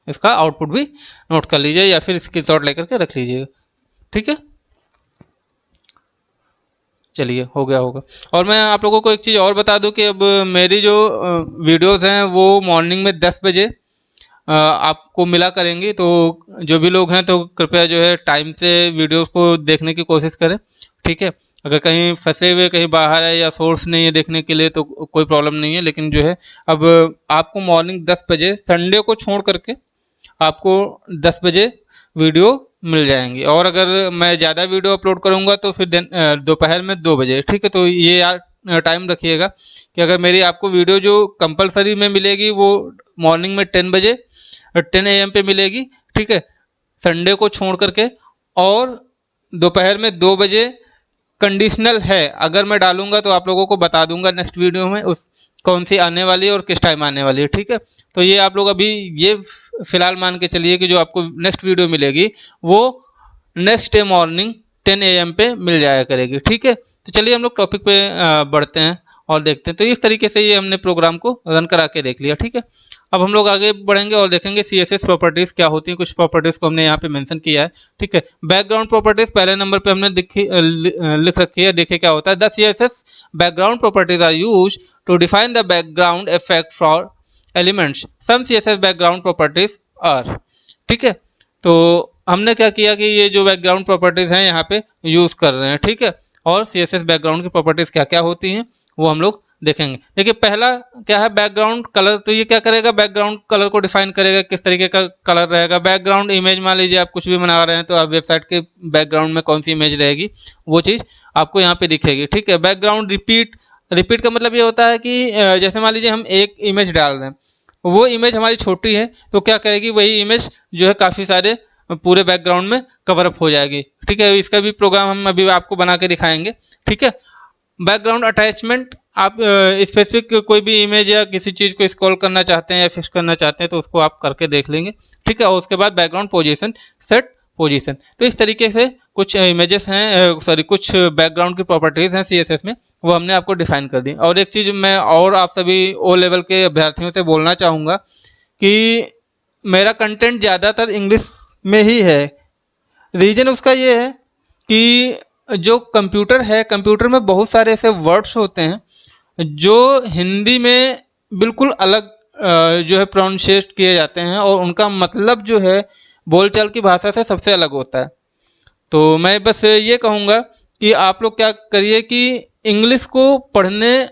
इसका आउटपुट भी नोट कर लीजिए, या फिर स्क्रीनशॉट लेकर के रख लीजिएगा, ठीक है। चलिए हो गया होगा। और मैं आप लोगों को एक चीज़ और बता दूं कि अब मेरी जो वीडियोस हैं वो मॉर्निंग में 10 बजे आपको मिला करेंगी। तो जो भी लोग हैं तो कृपया जो है टाइम से वीडियोस को देखने की कोशिश करें, ठीक है। अगर कहीं फंसे हुए कहीं बाहर है या सोर्स नहीं है देखने के लिए तो कोई प्रॉब्लम नहीं है, लेकिन जो है अब आपको मॉर्निंग 10 बजे संडे को छोड़ करके आपको 10 बजे वीडियो मिल जाएंगी। और अगर मैं ज़्यादा वीडियो अपलोड करूँगा तो फिर दोपहर में 2 बजे, ठीक है। तो ये यार टाइम रखिएगा कि अगर मेरी आपको वीडियो जो कंपलसरी में मिलेगी वो मॉर्निंग में 10 बजे 10 AM पे मिलेगी, ठीक है, संडे को छोड़ करके। और दोपहर में 2 बजे कंडीशनल है, अगर मैं डालूंगा तो आप लोगों को बता दूंगा नेक्स्ट वीडियो में उस कौन सी आने वाली है और किस टाइम आने वाली है, ठीक है। तो ये आप लोग अभी ये फिलहाल मान के चलिए कि जो आपको नेक्स्ट वीडियो मिलेगी वो नेक्स्ट डे मॉर्निंग 10 AM पे मिल जाया करेगी, ठीक है। तो चलिए हम लोग टॉपिक पे बढ़ते हैं और देखते हैं। तो इस तरीके से ये हमने प्रोग्राम को रन करा के देख लिया, ठीक है। अब हम लोग आगे बढ़ेंगे और देखेंगे CSS प्रॉपर्टीज क्या होती है। कुछ प्रॉपर्टीज को हमने यहाँ पे मेंशन किया है, ठीक है। बैकग्राउंड प्रॉपर्टीज पहले नंबर पे हमने लिख रखी है। देखिए क्या होता है। The CSS background properties are use to define the background effect for elements. Some CSS background properties are, ठीक है। तो हमने क्या किया कि ये जो बैकग्राउंड प्रॉपर्टीज हैं यहाँ पे यूज कर रहे हैं, ठीक है। और CSS बैकग्राउंड की प्रॉपर्टीज क्या क्या होती हैं वो हम लोग देखेंगे। देखिए पहला क्या है, बैकग्राउंड कलर। तो ये क्या करेगा, बैकग्राउंड कलर को डिफाइन करेगा, किस तरीके का कलर रहेगा। बैकग्राउंड इमेज, मान लीजिए आप कुछ भी बना रहे हैं तो आप वेबसाइट के बैकग्राउंड में कौन सी इमेज रहेगी वो चीज़ आपको यहाँ पे दिखेगी, ठीक है। बैकग्राउंड रिपीट, रिपीट का मतलब ये होता है कि जैसे मान लीजिए हम एक इमेज डाल रहे हैं, वो इमेज हमारी छोटी है तो क्या करेगी, वही इमेज जो है काफ़ी सारे पूरे बैकग्राउंड में कवर अप हो जाएगी, ठीक है। इसका भी प्रोग्राम हम अभी आपको बना के दिखाएंगे, ठीक है। बैकग्राउंड अटैचमेंट, आप स्पेसिफिक कोई भी इमेज या किसी चीज़ को स्क्रॉल करना चाहते हैं या फिक्स करना चाहते हैं तो उसको आप करके देख लेंगे, ठीक है। और उसके बाद बैकग्राउंड पोजीशन, सेट पोजीशन। तो इस तरीके से कुछ इमेजेस हैं, सॉरी कुछ बैकग्राउंड की प्रॉपर्टीज़ हैं CSS में, वो हमने आपको डिफाइन कर दी। और एक चीज़ मैं और आप सभी O लेवल के अभ्यर्थियों से बोलना चाहूँगा कि मेरा कंटेंट ज़्यादातर इंग्लिश में ही है। रीज़न उसका ये है कि जो कंप्यूटर है, कंप्यूटर में बहुत सारे ऐसे वर्ड्स होते हैं जो हिंदी में बिल्कुल अलग जो है प्रोनाउंसिएट किए जाते हैं और उनका मतलब जो है बोलचाल की भाषा से सबसे अलग होता है। तो मैं बस ये कहूँगा कि आप लोग क्या करिए कि इंग्लिश को पढ़ने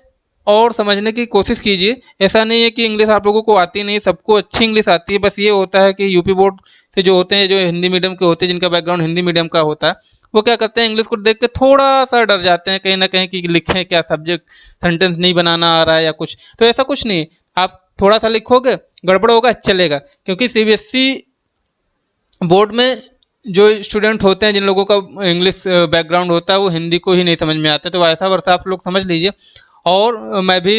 और समझने की कोशिश कीजिए। ऐसा नहीं है कि इंग्लिश आप लोगों को आती नहीं, सबको अच्छी इंग्लिश आती है। बस ये होता है कि यूपी बोर्ड से जो होते हैं, जो हिंदी मीडियम के होते हैं, जिनका बैकग्राउंड हिंदी मीडियम का होता है, वो क्या करते हैं, इंग्लिश को देख के थोड़ा सा डर जाते हैं कहीं ना कहीं कि लिखें क्या, सब्जेक्ट सेंटेंस नहीं बनाना आ रहा है या कुछ। तो ऐसा कुछ नहीं, आप थोड़ा सा लिखोगे गड़बड़ होगा चलेगा, क्योंकि CBSE बोर्ड में जो स्टूडेंट होते हैं, जिन लोगों का इंग्लिश बैकग्राउंड होता है, वो हिंदी को ही नहीं समझ में आता। तो ऐसा वर्षा आप लोग समझ लीजिए। और मैं भी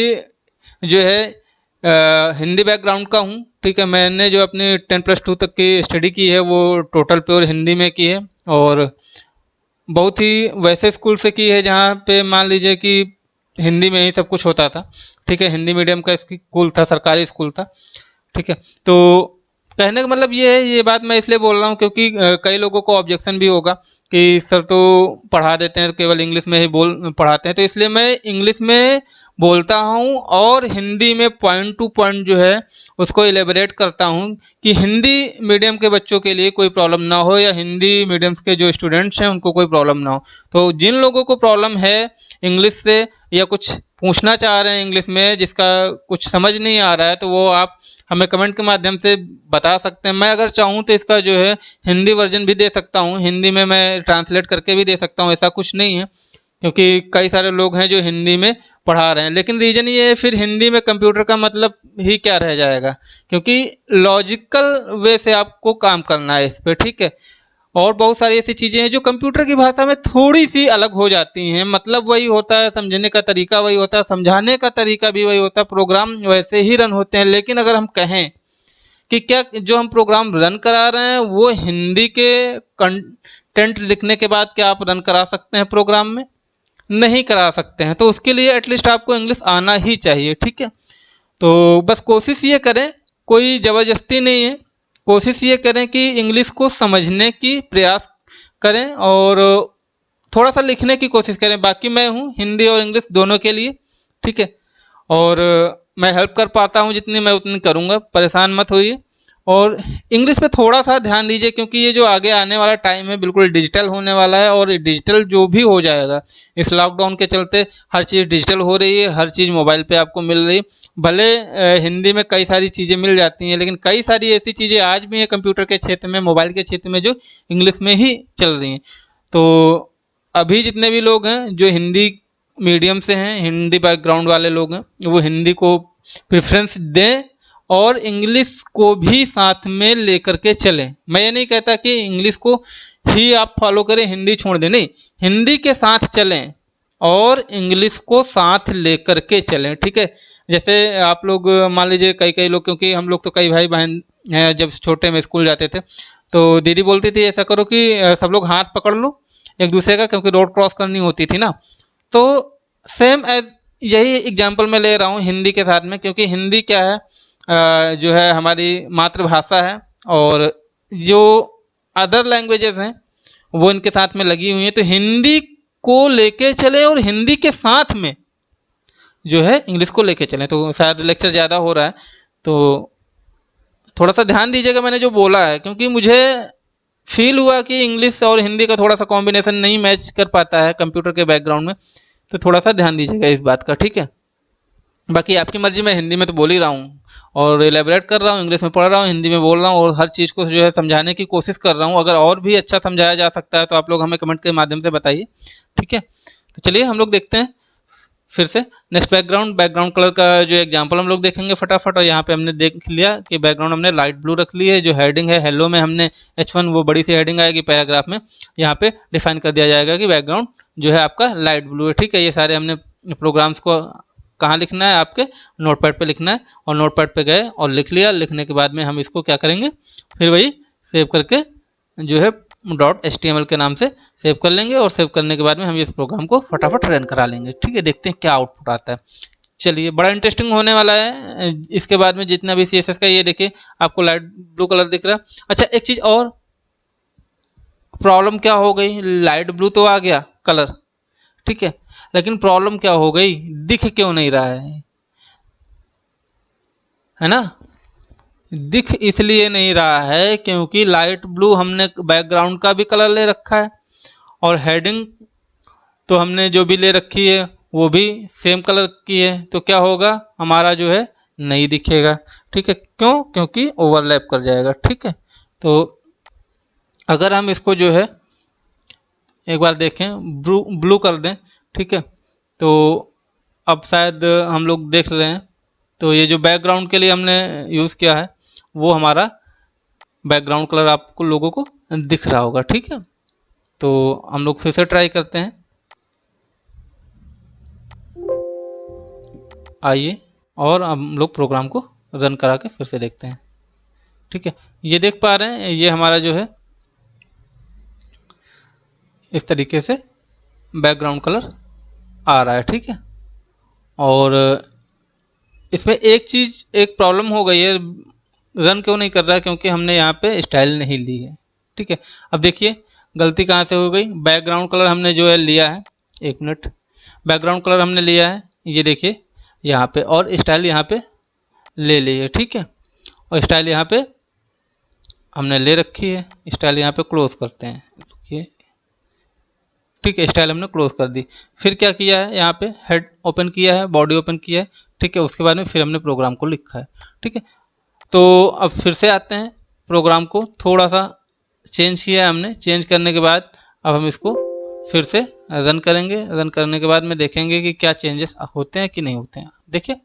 जो है हिंदी बैकग्राउंड का हूँ, ठीक है। मैंने जो अपनी 10+2 तक की स्टडी की है वो टोटल प्योर हिंदी में की है, और बहुत ही वैसे स्कूल से की है जहाँ पे मान लीजिए कि हिंदी में ही सब कुछ होता था, ठीक है। हिंदी मीडियम का स्कूल था, सरकारी स्कूल था, ठीक है। तो कहने का मतलब ये है, ये बात मैं इसलिए बोल रहा हूँ क्योंकि कई लोगों को ऑब्जेक्शन भी होगा कि सर तो पढ़ा देते हैं केवल इंग्लिश में ही बोल पढ़ाते हैं। तो इसलिए मैं इंग्लिश में बोलता हूँ और हिंदी में पॉइंट टू पॉइंट जो है उसको इलेबोरेट करता हूँ कि हिंदी मीडियम के बच्चों के लिए कोई प्रॉब्लम ना हो, या हिंदी मीडियम के जो स्टूडेंट्स हैं उनको कोई प्रॉब्लम ना हो। तो जिन लोगों को प्रॉब्लम है इंग्लिश से या कुछ पूछना चाह रहे हैं इंग्लिश में, जिसका कुछ समझ नहीं आ रहा है, तो वो आप हमें कमेंट के माध्यम से बता सकते हैं। मैं अगर चाहूँ तो इसका जो है हिंदी वर्जन भी दे सकता हूँ, हिंदी में मैं ट्रांसलेट करके भी दे सकता हूँ, ऐसा कुछ नहीं है। क्योंकि कई सारे लोग हैं जो हिंदी में पढ़ा रहे हैं, लेकिन रीजन ये है फिर हिंदी में कंप्यूटर का मतलब ही क्या रह जाएगा, क्योंकि लॉजिकल वे से आपको काम करना है इस पर, ठीक है। और बहुत सारी ऐसी चीज़ें हैं जो कंप्यूटर की भाषा में थोड़ी सी अलग हो जाती हैं, मतलब वही होता है, समझने का तरीका वही होता है, समझाने का तरीका भी वही होता है, प्रोग्राम वैसे ही रन होते हैं। लेकिन अगर हम कहें कि क्या जो हम प्रोग्राम रन करा रहे हैं वो हिंदी के कंटेंट लिखने के बाद क्या आप रन करा सकते हैं प्रोग्राम में? नहीं करा सकते हैं। तो उसके लिए एटलीस्ट आपको इंग्लिश आना ही चाहिए, ठीक है। तो बस कोशिश ये करें, कोई ज़बरदस्ती नहीं है, कोशिश ये करें कि इंग्लिश को समझने की प्रयास करें और थोड़ा सा लिखने की कोशिश करें। बाकी मैं हूँ हिंदी और इंग्लिश दोनों के लिए, ठीक है। और मैं हेल्प कर पाता हूँ जितनी, मैं उतनी करूँगा, परेशान मत होइए। और इंग्लिश पे थोड़ा सा ध्यान दीजिए, क्योंकि ये जो आगे आने वाला टाइम है बिल्कुल डिजिटल होने वाला है, और डिजिटल जो भी हो जाएगा इस लॉकडाउन के चलते हर चीज़ डिजिटल हो रही है, हर चीज़ मोबाइल पे आपको मिल रही है। भले हिंदी में कई सारी चीज़ें मिल जाती हैं, लेकिन कई सारी ऐसी चीज़ें आज भी हैं कंप्यूटर के क्षेत्र में, मोबाइल के क्षेत्र में, जो इंग्लिश में ही चल रही हैं। तो अभी जितने भी लोग हैं जो हिंदी मीडियम से हैं, हिंदी बैकग्राउंड वाले लोग हैं, वो हिंदी को प्रेफरेंस दें और इंग्लिश को भी साथ में लेकर के चलें। मैं ये नहीं कहता कि इंग्लिश को ही आप फॉलो करें, हिंदी छोड़ दें, नहीं, हिंदी के साथ चलें और इंग्लिश को साथ लेकर के चलें, ठीक है। जैसे आप लोग मान लीजिए कई कई लोग, क्योंकि हम लोग तो कई भाई बहन हैं, जब छोटे में स्कूल जाते थे तो दीदी बोलती थी ऐसा करो कि सब लोग हाथ पकड़ लो एक दूसरे का, क्योंकि रोड क्रॉस करनी होती थी ना। तो सेम एज यही एग्जाम्पल मैं ले रहा हूँ हिंदी के साथ में, क्योंकि हिंदी क्या है, जो है हमारी मातृभाषा है, और जो अदर लैंग्वेजेस हैं वो इनके साथ में लगी हुई हैं। तो हिंदी को लेके चले और हिंदी के साथ में जो है इंग्लिश को लेके चलें। तो शायद लेक्चर ज़्यादा हो रहा है, तो थोड़ा सा ध्यान दीजिएगा मैंने जो बोला है, क्योंकि मुझे फील हुआ कि इंग्लिश और हिंदी का थोड़ा सा कॉम्बिनेशन नहीं मैच कर पाता है कंप्यूटर के बैकग्राउंड में। तो थोड़ा सा ध्यान दीजिएगा इस बात का, ठीक है। बाकी आपकी मर्जी, मैं हिंदी में तो बोल ही रहा हूँ और एलेबरेट कर रहा हूँ, इंग्लिश में पढ़ रहा हूँ, हिंदी में बोल रहा हूँ, और हर चीज़ को जो है समझाने की कोशिश कर रहा हूँ। अगर और भी अच्छा समझाया जा सकता है तो आप लोग हमें कमेंट के माध्यम से बताइए, ठीक है। तो चलिए हम लोग देखते हैं फिर से नेक्स्ट बैकग्राउंड कलर का जो एग्जांपल हम लोग देखेंगे फटाफट। और यहाँ पे हमने देख लिया कि बैकग्राउंड हमने लाइट ब्लू रख ली है। जो हेडिंग है हेलो में हमने H1 वो बड़ी सी हेडिंग आएगी पैराग्राफ में, यहाँ पे डिफाइन कर दिया जाएगा कि बैकग्राउंड जो है आपका लाइट ब्लू है, ठीक है। ये सारे हमने प्रोग्राम्स को कहाँ लिखना है, आपके नोटपैड पे लिखना है, और नोटपैड पे गए और लिख लिया। लिखने के बाद में हम इसको क्या करेंगे, फिर वही सेव करके जो है .html के नाम से सेव कर लेंगे, और सेव करने के बाद में हम इस प्रोग्राम को फटाफट रन करा लेंगे, ठीक है। देखते हैं क्या आउटपुट आता है। चलिए, बड़ा इंटरेस्टिंग होने वाला है। इसके बाद में जितना भी CSS का, ये देखिए आपको लाइट ब्लू कलर दिख रहा है। अच्छा, एक चीज और प्रॉब्लम क्या हो गई, लाइट ब्लू तो आ गया कलर, ठीक है, लेकिन प्रॉब्लम क्या हो गई, दिख क्यों नहीं रहा है ना। दिख इसलिए नहीं रहा है क्योंकि लाइट ब्लू हमने बैकग्राउंड का भी कलर ले रखा है, और हेडिंग तो हमने जो भी ले रखी है वो भी सेम कलर की है। तो क्या होगा, हमारा जो है नहीं दिखेगा, ठीक है। क्यों, क्योंकि ओवरलैप कर जाएगा, ठीक है। तो अगर हम इसको जो है एक बार देखें, ब्लू ब्लू कर दें, ठीक है, तो अब शायद हम लोग देख रहे हैं। तो ये जो बैकग्राउंड के लिए हमने यूज़ किया है वो हमारा बैकग्राउंड कलर आपको लोगों को दिख रहा होगा, ठीक है। तो हम लोग फिर से ट्राई करते हैं, आइए, और हम लोग प्रोग्राम को रन करा के फिर से देखते हैं, ठीक है। ये देख पा रहे हैं, ये हमारा जो है इस तरीके से बैकग्राउंड कलर आ रहा है, ठीक है। और इसमें एक चीज़, एक प्रॉब्लम हो गई है, रन क्यों नहीं कर रहा है, क्योंकि हमने यहाँ पे स्टाइल नहीं ली है, ठीक है। अब देखिए गलती कहाँ से हो गई, बैकग्राउंड कलर हमने जो है लिया है, एक मिनट, बैकग्राउंड कलर हमने लिया है, ये देखिए यहाँ पे, और स्टाइल यहाँ पे ले ली है, ठीक है। और स्टाइल यहाँ पे हमने ले रखी है, स्टाइल यहाँ पे क्लोज करते हैं, देखिए, ठीक है, स्टाइल हमने क्लोज कर दी। फिर क्या किया है, यहाँ पे हेड ओपन किया है, बॉडी ओपन किया है, ठीक है। उसके बाद में फिर हमने प्रोग्राम को लिखा है, ठीक है। तो अब फिर से आते हैं, प्रोग्राम को थोड़ा सा चेंज किया है हमने, चेंज करने के बाद अब हम इसको फिर से रन करेंगे। रन करने के बाद में देखेंगे कि क्या चेंजेस होते हैं कि नहीं होते हैं। देखिए,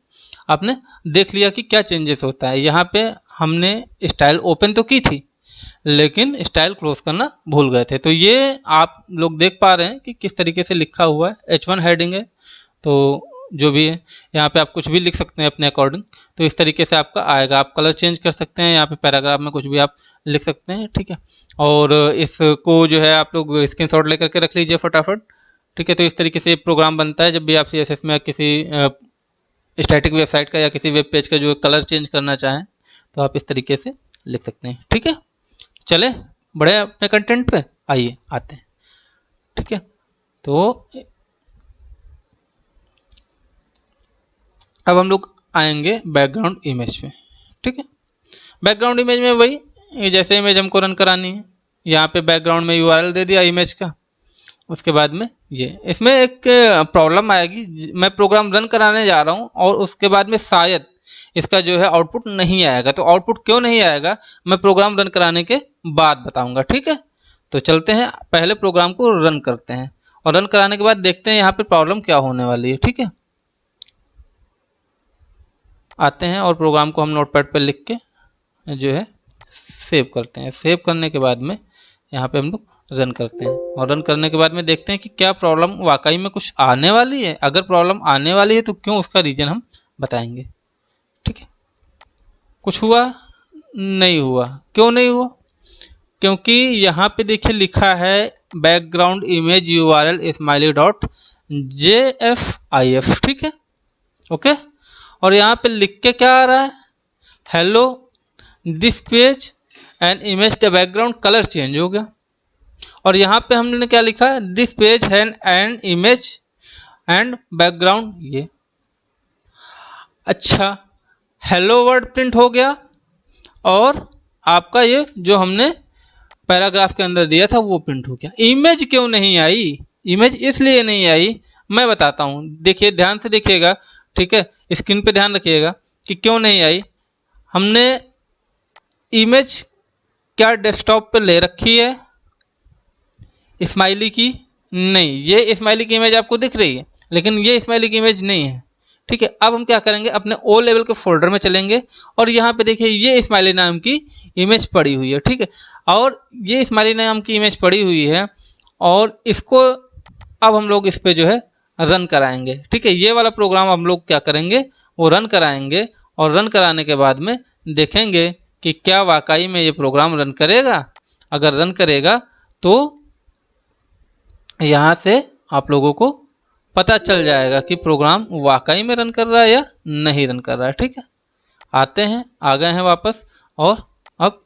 आपने देख लिया कि क्या चेंजेस होता है। यहाँ पे हमने स्टाइल ओपन तो की थी, लेकिन स्टाइल क्लोज करना भूल गए थे। तो ये आप लोग देख पा रहे हैं कि किस तरीके से लिखा हुआ है, H1 हेडिंग है, तो जो भी है यहाँ पे आप कुछ भी लिख सकते हैं अपने अकॉर्डिंग। तो इस तरीके से आपका आएगा, आप कलर चेंज कर सकते हैं, यहाँ पे पैराग्राफ में कुछ भी आप लिख सकते हैं, ठीक है। और इसको जो है आप लोग स्क्रीनशॉट लेकर के रख लीजिए फटाफट, ठीक है। तो इस तरीके से प्रोग्राम बनता है जब भी आप CSS में किसी स्टैटिक वेबसाइट का या किसी वेब पेज का जो कलर चेंज करना चाहें तो आप इस तरीके से लिख सकते हैं, ठीक है। चले बड़े अपने कंटेंट पे, आइए आते हैं, ठीक है। तो अब हम लोग आएंगे बैकग्राउंड इमेज पे, ठीक है। बैकग्राउंड इमेज में वही, ये जैसे इमेज हमको रन करानी है, यहाँ पे बैकग्राउंड में यूआरएल दे दिया इमेज का। उसके बाद में ये इसमें एक प्रॉब्लम आएगी, मैं प्रोग्राम रन कराने जा रहा हूँ और उसके बाद में शायद इसका जो है आउटपुट नहीं आएगा। तो आउटपुट क्यों नहीं आएगा मैं प्रोग्राम रन कराने के बाद बताऊंगा, ठीक है। तो चलते हैं पहले प्रोग्राम को रन करते हैं और रन कराने के बाद देखते हैं यहाँ पे प्रॉब्लम क्या होने वाली है, ठीक है। आते हैं और प्रोग्राम को हम नोटपैड पर लिख के जो है सेव करते हैं। सेव करने के बाद में यहाँ पे हम लोग रन करते हैं और रन करने के बाद में देखते हैं कि क्या प्रॉब्लम वाकई में कुछ आने वाली है। अगर प्रॉब्लम आने वाली है तो क्यों, उसका रीजन हम बताएंगे, ठीक है। कुछ हुआ नहीं हुआ, क्यों नहीं हुआ? क्योंकि यहाँ पे देखिए लिखा है background image URL smiley dot JFIF, ठीक है, ओके। और यहाँ पे लिख के क्या आ रहा है, hello this page and image the background colour change हो गया। और यहाँ पे हमने क्या लिखा है, this page and image and background ये। अच्छा, हेलो वर्ड प्रिंट हो गया और आपका ये जो हमने पैराग्राफ के अंदर दिया था वो प्रिंट हो गया। इमेज क्यों नहीं आई? इमेज इसलिए नहीं आई, मैं बताता हूँ, देखिए ध्यान से देखिएगा, ठीक है, स्क्रीन पे ध्यान रखिएगा कि क्यों नहीं आई। हमने इमेज क्या डेस्कटॉप पे ले रखी है स्माइली की? नहीं, ये स्माइली की इमेज आपको दिख रही है लेकिन ये स्माइली की इमेज नहीं है, ठीक है। अब हम क्या करेंगे, अपने ओ लेवल के फोल्डर में चलेंगे और यहाँ पे देखिए ये स्माइली नाम की इमेज पड़ी हुई है, ठीक है। और ये स्माइली नाम की इमेज पड़ी हुई है और इसको अब हम लोग इस पे जो है रन कराएंगे, ठीक है। ये वाला प्रोग्राम हम लोग क्या करेंगे, वो रन कराएंगे और रन कराने के बाद में देखेंगे कि क्या वाकई में ये प्रोग्राम रन करेगा। अगर रन करेगा तो यहाँ से आप लोगों को पता चल जाएगा कि प्रोग्राम वाकई में रन कर रहा है या नहीं रन कर रहा है, ठीक है। आते हैं, आ गए हैं वापस और अब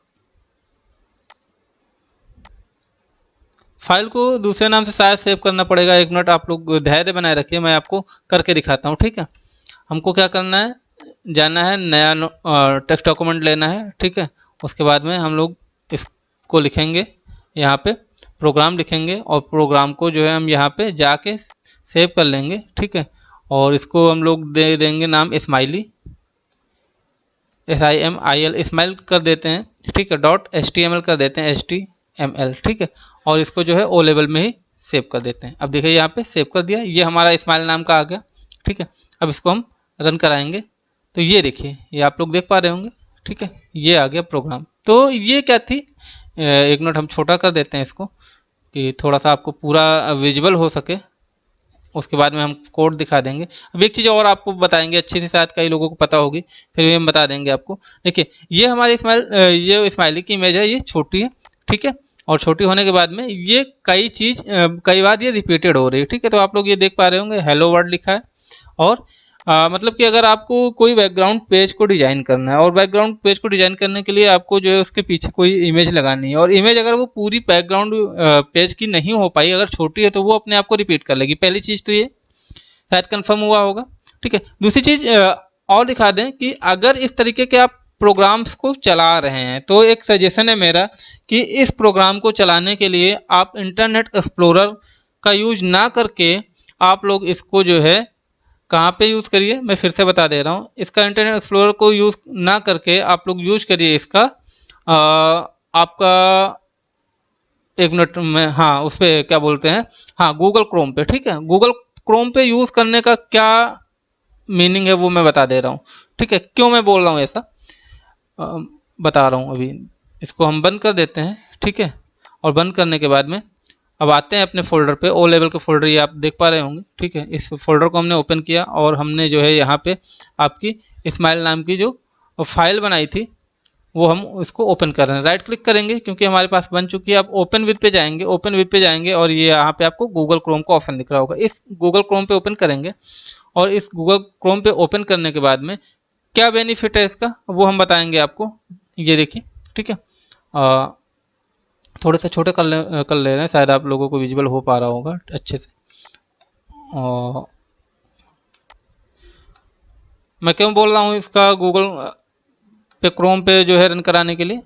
फाइल को दूसरे नाम से शायद सेव करना पड़ेगा। एक मिनट आप लोग धैर्य बनाए रखिए, मैं आपको करके दिखाता हूँ, ठीक है। हमको क्या करना है, जाना है नया टेक्स्ट डॉक्यूमेंट लेना है, ठीक है। उसके बाद में हम लोग इसको लिखेंगे, यहाँ पे प्रोग्राम लिखेंगे और प्रोग्राम को जो है हम यहाँ पे जाके सेव कर लेंगे, ठीक है। और इसको हम लोग दे देंगे नाम स्माइली, SIMIL स्माइल कर देते हैं, ठीक है। .html कर देते हैं, HTML, ठीक है। और इसको जो है ओ लेवल में ही सेव कर देते हैं। अब देखिए यहाँ पे सेव कर दिया, ये हमारा स्माइल नाम का आ गया, ठीक है। अब इसको हम रन कराएंगे तो ये देखिए, ये आप लोग देख पा रहे होंगे, ठीक है, ये आ गया प्रोग्राम। तो ये क्या थी, एक मिनट हम छोटा कर देते हैं इसको कि थोड़ा सा आपको पूरा विजुअल हो सके। उसके बाद में हम कोड दिखा देंगे। अब एक चीज़ और आपको बताएंगे, अच्छी से शायद कई लोगों को पता होगी, फिर भी हम बता देंगे आपको। देखिए ये हमारी ये स्माइली की इमेज है, ये छोटी है, ठीक है। और छोटी होने के बाद में ये कई बार ये रिपीटेड हो रही है, ठीक है। तो आप लोग ये देख पा रहे होंगे हेलो वर्ड लिखा है। और मतलब कि अगर आपको कोई बैकग्राउंड पेज को डिजाइन करना है और बैकग्राउंड पेज को डिजाइन करने के लिए आपको जो है उसके पीछे कोई इमेज लगानी है और इमेज अगर वो पूरी बैकग्राउंड पेज की नहीं हो पाई, अगर छोटी है, तो वो अपने आप को रिपीट कर लेगी। पहली चीज तो ये शायद कंफर्म हुआ होगा, ठीक है। दूसरी चीज और दिखा दें कि अगर इस तरीके के आप प्रोग्राम्स को चला रहे हैं तो एक सजेशन है मेरा कि इस प्रोग्राम को चलाने के लिए आप इंटरनेट एक्सप्लोरर का यूज ना करके आप लोग इसको जो है कहाँ पे यूज़ करिए, मैं फिर से बता दे रहा हूँ। इसका इंटरनेट एक्सप्लोरर को यूज़ ना करके आप लोग यूज करिए इसका आपका, एक मिनट में, हाँ उस पर क्या बोलते हैं, हाँ गूगल क्रोम पे, ठीक है। गूगल क्रोम पे यूज़ करने का क्या मीनिंग है वो मैं बता दे रहा हूँ, ठीक है। क्यों मैं बोल रहा हूँ ऐसा, बता रहा हूँ अभी। इसको हम बंद कर देते हैं, ठीक है। और बंद करने के बाद में अब आते हैं अपने फोल्डर पे, ओ लेवल का फोल्डर ये आप देख पा रहे होंगे, ठीक है। इस फोल्डर को हमने ओपन किया और हमने जो है यहाँ पे आपकी स्माइल नाम की जो फाइल बनाई थी वो हम इसको ओपन कर रहे हैं। राइट क्लिक करेंगे क्योंकि हमारे पास बन चुकी है। आप ओपन विद पे जाएंगे, ओपन विद पे जाएंगे और ये यहाँ पे आपको गूगल क्रोम का ऑप्शन दिख रहा होगा, इस गूगल क्रोम पे ओपन करेंगे। और इस गूगल क्रोम पे ओपन करने के बाद में क्या बेनिफिट है इसका वो हम बताएंगे आपको, ये देखिए, ठीक है। थोड़े से छोटे कर ले रहे हैं, शायद आप लोगों को विजुअल हो पा रहा होगा अच्छे से। मैं क्यों बोल रहा हूँ इसका गूगल पे क्रोम पे जो है रन कराने के लिए।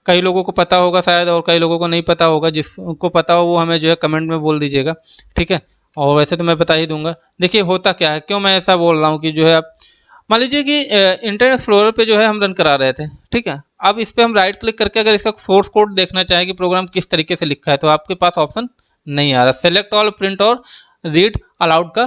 कई लोगों को पता होगा शायद और कई लोगों को नहीं पता होगा, जिसको पता हो वो हमें जो है कमेंट में बोल दीजिएगा, ठीक है। और वैसे तो मैं बता ही दूंगा। देखिए होता क्या है, क्यों मैं ऐसा बोल रहा हूँ कि जो है आप मान लीजिए कि इंटरनेट एक्सप्लोरर पे जो है हम रन करा रहे थे, ठीक है। अब इस पे हम राइट क्लिक करके अगर इसका सोर्स कोड देखना चाहें कि प्रोग्राम किस तरीके से लिखा है, तो आपके पास ऑप्शन नहीं आ रहा। सेलेक्ट ऑल, प्रिंट और रीड अलाउड का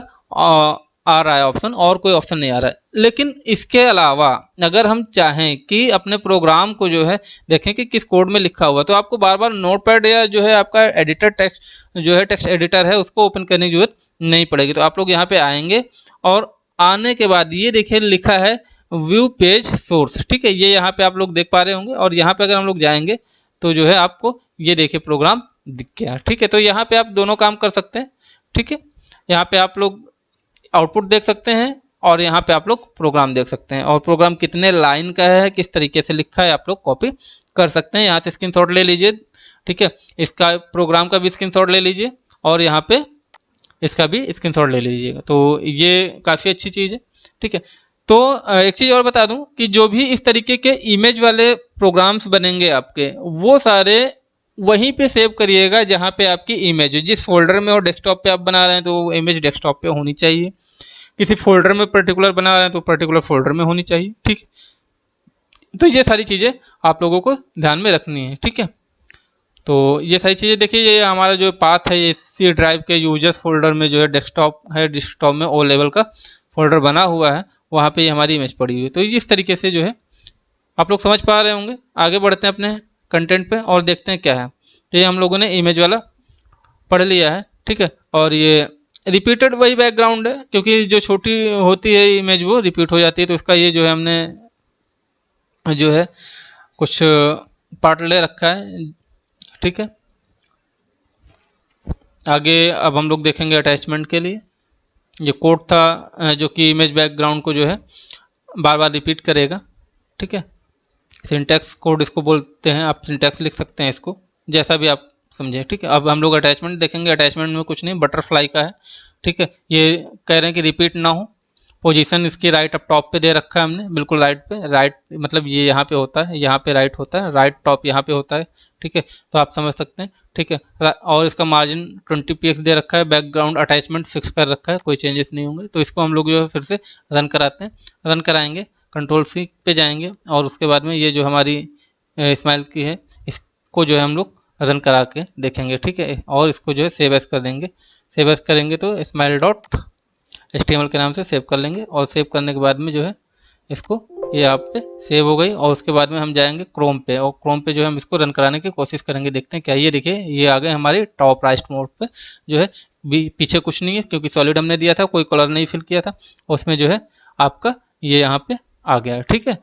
आ रहा है ऑप्शन, और कोई ऑप्शन नहीं आ रहा है। लेकिन इसके अलावा अगर हम चाहें कि अपने प्रोग्राम को जो है देखें कि किस कोड में लिखा हुआ, तो आपको बार बार नोटपैड या जो है आपका एडिटर टेक्स्ट जो है टेक्स्ट एडिटर है उसको ओपन करने की जरूरत नहीं पड़ेगी। तो आप लोग यहाँ पे आएंगे और आने के बाद ये देखिए लिखा है व्यू पेज सोर्स, ठीक है। ये यहाँ पे आप लोग देख पा रहे होंगे, और यहाँ पे अगर हम लोग जाएंगे तो जो है आपको ये देखिए प्रोग्राम दिख गया, ठीक है। तो यहाँ पे आप दोनों काम कर सकते हैं, ठीक है। यहाँ पे आप लोग आउटपुट देख सकते हैं और यहाँ पे आप लोग प्रोग्राम देख सकते हैं, और प्रोग्राम कितने लाइन का है, किस तरीके से लिखा है, आप लोग कॉपी कर सकते हैं। यहाँ से स्क्रीनशॉट ले लीजिए, ठीक है। इसका प्रोग्राम का भी स्क्रीनशॉट ले लीजिए और यहाँ पे इसका भी स्क्रीनशॉट ले लीजिएगा। तो ये काफ़ी अच्छी चीज़ है, ठीक है। तो एक चीज़ और बता दूं कि जो भी इस तरीके के इमेज वाले प्रोग्राम्स बनेंगे आपके, वो सारे वहीं पे सेव करिएगा जहाँ पे आपकी इमेज हो। जिस फोल्डर में हो डेस्कटॉप पे आप बना रहे हैं तो वो इमेज डेस्कटॉप पे होनी चाहिए। किसी फोल्डर में पर्टिकुलर बना रहे हैं तो पर्टिकुलर फोल्डर में होनी चाहिए, ठीक है। तो ये सारी चीज़ें आप लोगों को ध्यान में रखनी है, ठीक है। तो ये सारी चीज़ें देखिए, ये हमारा जो पाथ है ये सी ड्राइव के यूजर्स फोल्डर में जो है डेस्कटॉप है, डेस्कटॉप में ओ लेवल का फोल्डर बना हुआ है, वहाँ पे ये हमारी इमेज पड़ी हुई है। तो इस तरीके से जो है आप लोग समझ पा रहे होंगे। आगे बढ़ते हैं अपने कंटेंट पे और देखते हैं क्या है। तो ये हम लोगों ने इमेज वाला पढ़ लिया है, ठीक है। और ये रिपीटेड वही बैकग्राउंड है, क्योंकि जो छोटी होती है इमेज वो रिपीट हो जाती है। तो इसका ये जो है हमने जो है कुछ पार्ट ले रखा है, ठीक है। आगे अब हम लोग देखेंगे अटैचमेंट के लिए। ये कोड था जो कि इमेज बैकग्राउंड को जो है बार बार रिपीट करेगा, ठीक है। सिंटैक्स कोड इसको बोलते हैं, आप सिंटैक्स लिख सकते हैं इसको, जैसा भी आप समझें, ठीक है। अब हम लोग अटैचमेंट देखेंगे। अटैचमेंट में कुछ नहीं, बटरफ्लाई का है, ठीक है। ये कह रहे हैं कि रिपीट ना हो। पोजीशन इसकी राइट अप टॉप पे दे रखा है हमने, बिल्कुल राइट पे। राइट मतलब ये यहाँ पे होता है, यहाँ पे राइट होता है, राइट टॉप यहाँ पे होता है, ठीक है। तो आप समझ सकते हैं, ठीक है। और इसका मार्जिन 20 px दे रखा है। बैकग्राउंड अटैचमेंट फिक्स कर रखा है, कोई चेंजेस नहीं होंगे। तो इसको हम लोग जो है फिर से रन कराते हैं, रन कराएंगे। कंट्रोल सी पे जाएंगे और उसके बाद में ये जो हमारी स्माइल की है इसको जो है हम लोग रन करा के देखेंगे, ठीक है। और इसको जो है सेव एस कर देंगे। सेव एस करेंगे तो स्माइल डॉट HTML के नाम से सेव कर लेंगे, और सेव करने के बाद में जो है इसको ये आप पे सेव हो गई। और उसके बाद में हम जाएंगे क्रोम पे, और क्रोम पे जो है हम इसको रन कराने की कोशिश करेंगे, देखते हैं क्या। ये देखिए ये आ गए हमारे टॉप राइट मोड पे, जो है पीछे कुछ नहीं है क्योंकि सॉलिड हमने दिया था, कोई कलर नहीं फिल किया था। उसमें जो है आपका ये यहाँ पे आ गया है, ठीक है,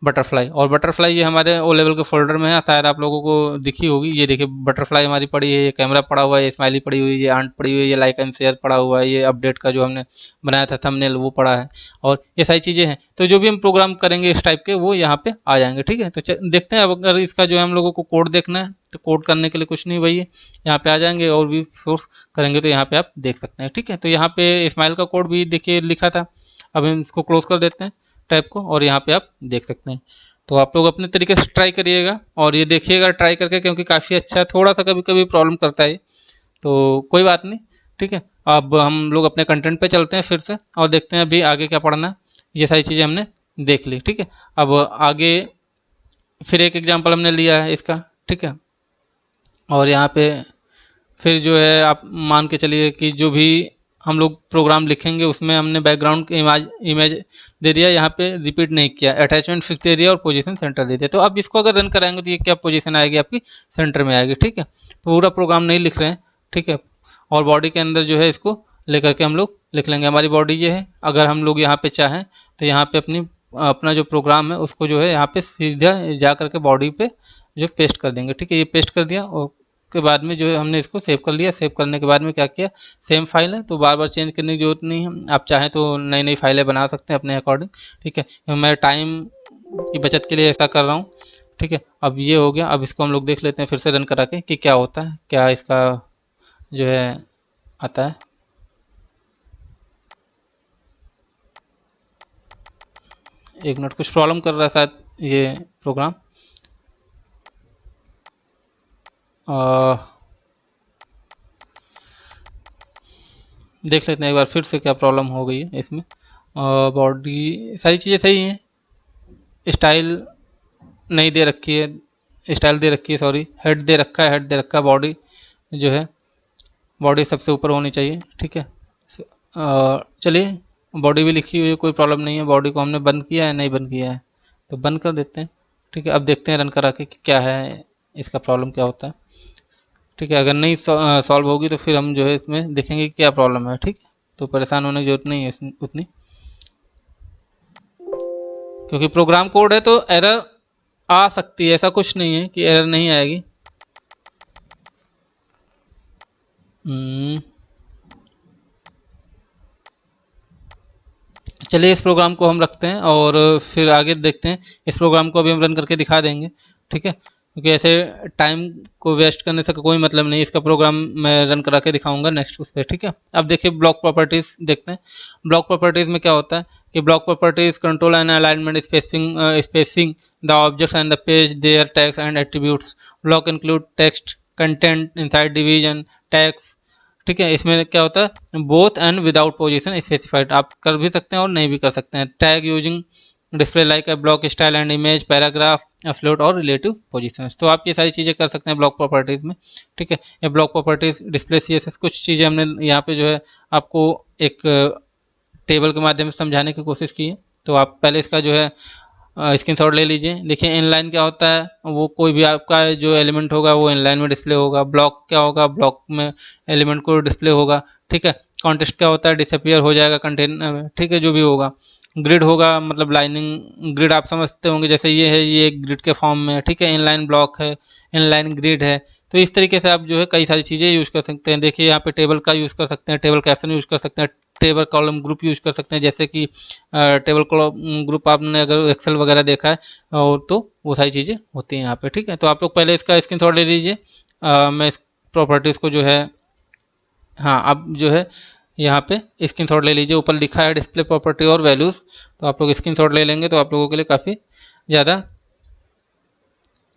बटरफ्लाई। और बटरफ्लाई ये हमारे ओ लेवल के फोल्डर में है, शायद आप लोगों को दिखी होगी। ये देखिए बटरफ्लाई हमारी पड़ी है, ये कैमरा पड़ा हुआ है, ये स्माइली पड़ी हुई है, ये आंट पड़ी हुई है, ये लाइक एंड शेयर पड़ा हुआ है, ये अपडेट का जो हमने बनाया था थंबनेल वो पड़ा है, और ये सारी चीज़ें हैं। तो जो भी हम प्रोग्राम करेंगे इस टाइप के वो यहाँ पे आ जाएंगे, ठीक है। तो देखते हैं अब अगर इसका जो है हम लोगों को कोड देखना है तो कोड करने के लिए कुछ नहीं, वही है यहाँ पे आ जाएंगे और भी सोर्स करेंगे तो यहाँ पे आप देख सकते हैं, ठीक है। तो यहाँ पे स्माइल का कोड भी देखिए लिखा था। अब हम इसको क्लोज कर देते हैं टैब को, और यहाँ पे आप देख सकते हैं। तो आप लोग अपने तरीके से ट्राई करिएगा और ये देखिएगा ट्राई करके, क्योंकि काफ़ी अच्छा है। थोड़ा सा कभी कभी प्रॉब्लम करता है तो कोई बात नहीं, ठीक है। अब हम लोग अपने कंटेंट पे चलते हैं फिर से और देखते हैं अभी आगे क्या पढ़ना है। ये सारी चीज़ें हमने देख ली, ठीक है। अब आगे फिर एक एग्जांपल हमने लिया है इसका, ठीक है। और यहाँ पे फिर जो है आप मान के चलिए कि जो भी हम लोग प्रोग्राम लिखेंगे उसमें हमने बैकग्राउंड इमेज इमेज दे दिया, यहाँ पे रिपीट नहीं किया, अटैचमेंट फिक्स दे दिया और पोजीशन सेंटर दे दिया। तो अब इसको अगर रन कराएंगे तो ये क्या पोजीशन आएगी आपकी, सेंटर में आएगी, ठीक है। पूरा प्रोग्राम नहीं लिख रहे हैं, ठीक है। और बॉडी के अंदर जो है इसको लेकर के हम लोग लिख लेंगे। हमारी बॉडी ये है, अगर हम लोग यहाँ पे चाहें तो यहाँ पे अपना जो प्रोग्राम है उसको जो है यहाँ पे सीधा जा करके बॉडी पे जो पेस्ट कर देंगे, ठीक है। ये पेस्ट कर दिया और के बाद में जो है हमने इसको सेव कर लिया। सेव करने के बाद में क्या किया, सेम फाइल है तो बार बार चेंज करने की जरूरत नहीं है। आप चाहें तो नई नई फाइलें बना सकते हैं अपने अकॉर्डिंग, ठीक है। मैं टाइम की बचत के लिए ऐसा कर रहा हूँ, ठीक है। अब ये हो गया। अब इसको हम लोग देख लेते हैं फिर से रन करा के कि क्या होता है, क्या इसका जो है आता है। एक मिनट, कुछ प्रॉब्लम कर रहा है शायद ये प्रोग्राम। देख लेते हैं एक बार फिर से क्या प्रॉब्लम हो गई है इसमें। बॉडी सारी चीज़ें सही हैं, स्टाइल नहीं दे रखी है, स्टाइल दे रखी है सॉरी, हेड दे रखा है, हेड दे रखा है, बॉडी जो है बॉडी सबसे ऊपर होनी चाहिए, ठीक है। चलिए बॉडी भी लिखी हुई है, कोई प्रॉब्लम नहीं है। बॉडी को हमने बंद किया है, नहीं बंद किया है तो बंद कर देते हैं, ठीक है। अब देखते हैं रन करा के कि क्या है, इसका प्रॉब्लम क्या होता है, ठीक है। अगर नहीं सॉल्व होगी तो फिर हम जो है इसमें देखेंगे कि क्या प्रॉब्लम है, ठीक है। तो परेशान होने की जरूरत नहीं है उतनी, क्योंकि प्रोग्राम कोड है तो एरर आ सकती है, ऐसा कुछ नहीं है कि एरर नहीं आएगी। चलिए इस प्रोग्राम को हम रखते हैं और फिर आगे देखते हैं। इस प्रोग्राम को अभी हम रन करके दिखा देंगे, ठीक है, क्योंकि ऐसे टाइम को वेस्ट करने से कोई मतलब नहीं। इसका प्रोग्राम मैं रन करा के दिखाऊंगा नेक्स्ट उस पर, ठीक है। अब देखिए ब्लॉक प्रॉपर्टीज देखते हैं। ब्लॉक प्रॉपर्टीज में क्या होता है कि block properties control and alignment spacing the objects and the page their tags and attributes. Block include text content inside division tags, ठीक है। इसमें क्या होता है both and without position specified, आप कर भी सकते हैं और नहीं भी कर सकते हैं। Tag using display like a block style and image paragraph float और रिलेटिव पोजीशन, तो आप ये सारी चीज़ें कर सकते हैं ब्लॉक प्रॉपर्टीज में, ठीक है। ये ब्लॉक प्रॉपर्टीज डिस्प्ले सीएसएस कुछ चीज़ें हमने यहाँ पे जो है आपको एक टेबल के माध्यम से समझाने की कोशिश की है। तो आप पहले इसका जो है स्क्रीनशॉट ले लीजिए। देखिए इनलाइन क्या होता है, वो कोई भी आपका जो एलिमेंट होगा वो इनलाइन में डिस्प्ले होगा। ब्लॉक क्या होगा, ब्लॉक में एलिमेंट को डिस्प्ले होगा, ठीक है। कॉन्टेक्स्ट क्या होता है, डिसअपियर हो जाएगा कंटेनर में, ठीक है, जो भी होगा। ग्रिड होगा मतलब लाइनिंग, ग्रिड आप समझते होंगे, जैसे ये है, ये ग्रिड के फॉर्म में, ठीक है। इनलाइन ब्लॉक है, इनलाइन ग्रिड है। तो इस तरीके से आप जो है कई सारी चीज़ें यूज़ कर सकते हैं। देखिए यहाँ पे टेबल का यूज़ कर सकते हैं, टेबल कैप्शन यूज़ कर सकते हैं, टेबल कॉलम ग्रुप यूज़ कर सकते हैं, जैसे कि टेबल कॉलम ग्रुप आपने अगर एक्सेल वगैरह देखा है और तो वो सारी चीज़ें होती हैं यहाँ पे, ठीक है। तो आप लोग पहले इसका स्क्रीनशॉट ले लीजिए। मैं इस प्रॉपर्टीज़ को जो है, हाँ अब जो है यहाँ पे स्क्रीनशॉट ले लीजिए। ऊपर लिखा है डिस्प्ले प्रॉपर्टी और वैल्यूज़, तो आप लोग स्क्रीनशॉट ले लेंगे तो आप लोगों के लिए काफ़ी ज़्यादा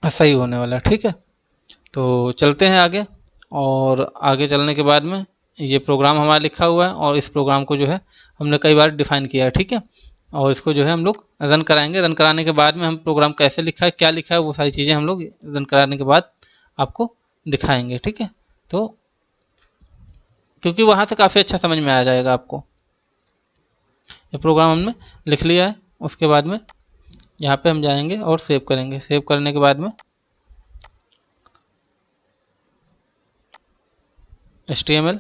सही होने वाला है, ठीक है। तो चलते हैं आगे, और आगे चलने के बाद में ये प्रोग्राम हमारा लिखा हुआ है और इस प्रोग्राम को जो है हमने कई बार डिफाइन किया है, ठीक है। और इसको जो है हम लोग रन कराएंगे। रन कराने के बाद में हम प्रोग्राम कैसे लिखा है, क्या लिखा है, वो सारी चीज़ें हम लोग रन कराने के बाद आपको दिखाएंगे, ठीक है। तो क्योंकि वहाँ से काफ़ी अच्छा समझ में आ जाएगा आपको। ये प्रोग्राम हमने लिख लिया है, उसके बाद में यहाँ पे हम जाएंगे और सेव करेंगे। सेव करने के बाद में HTML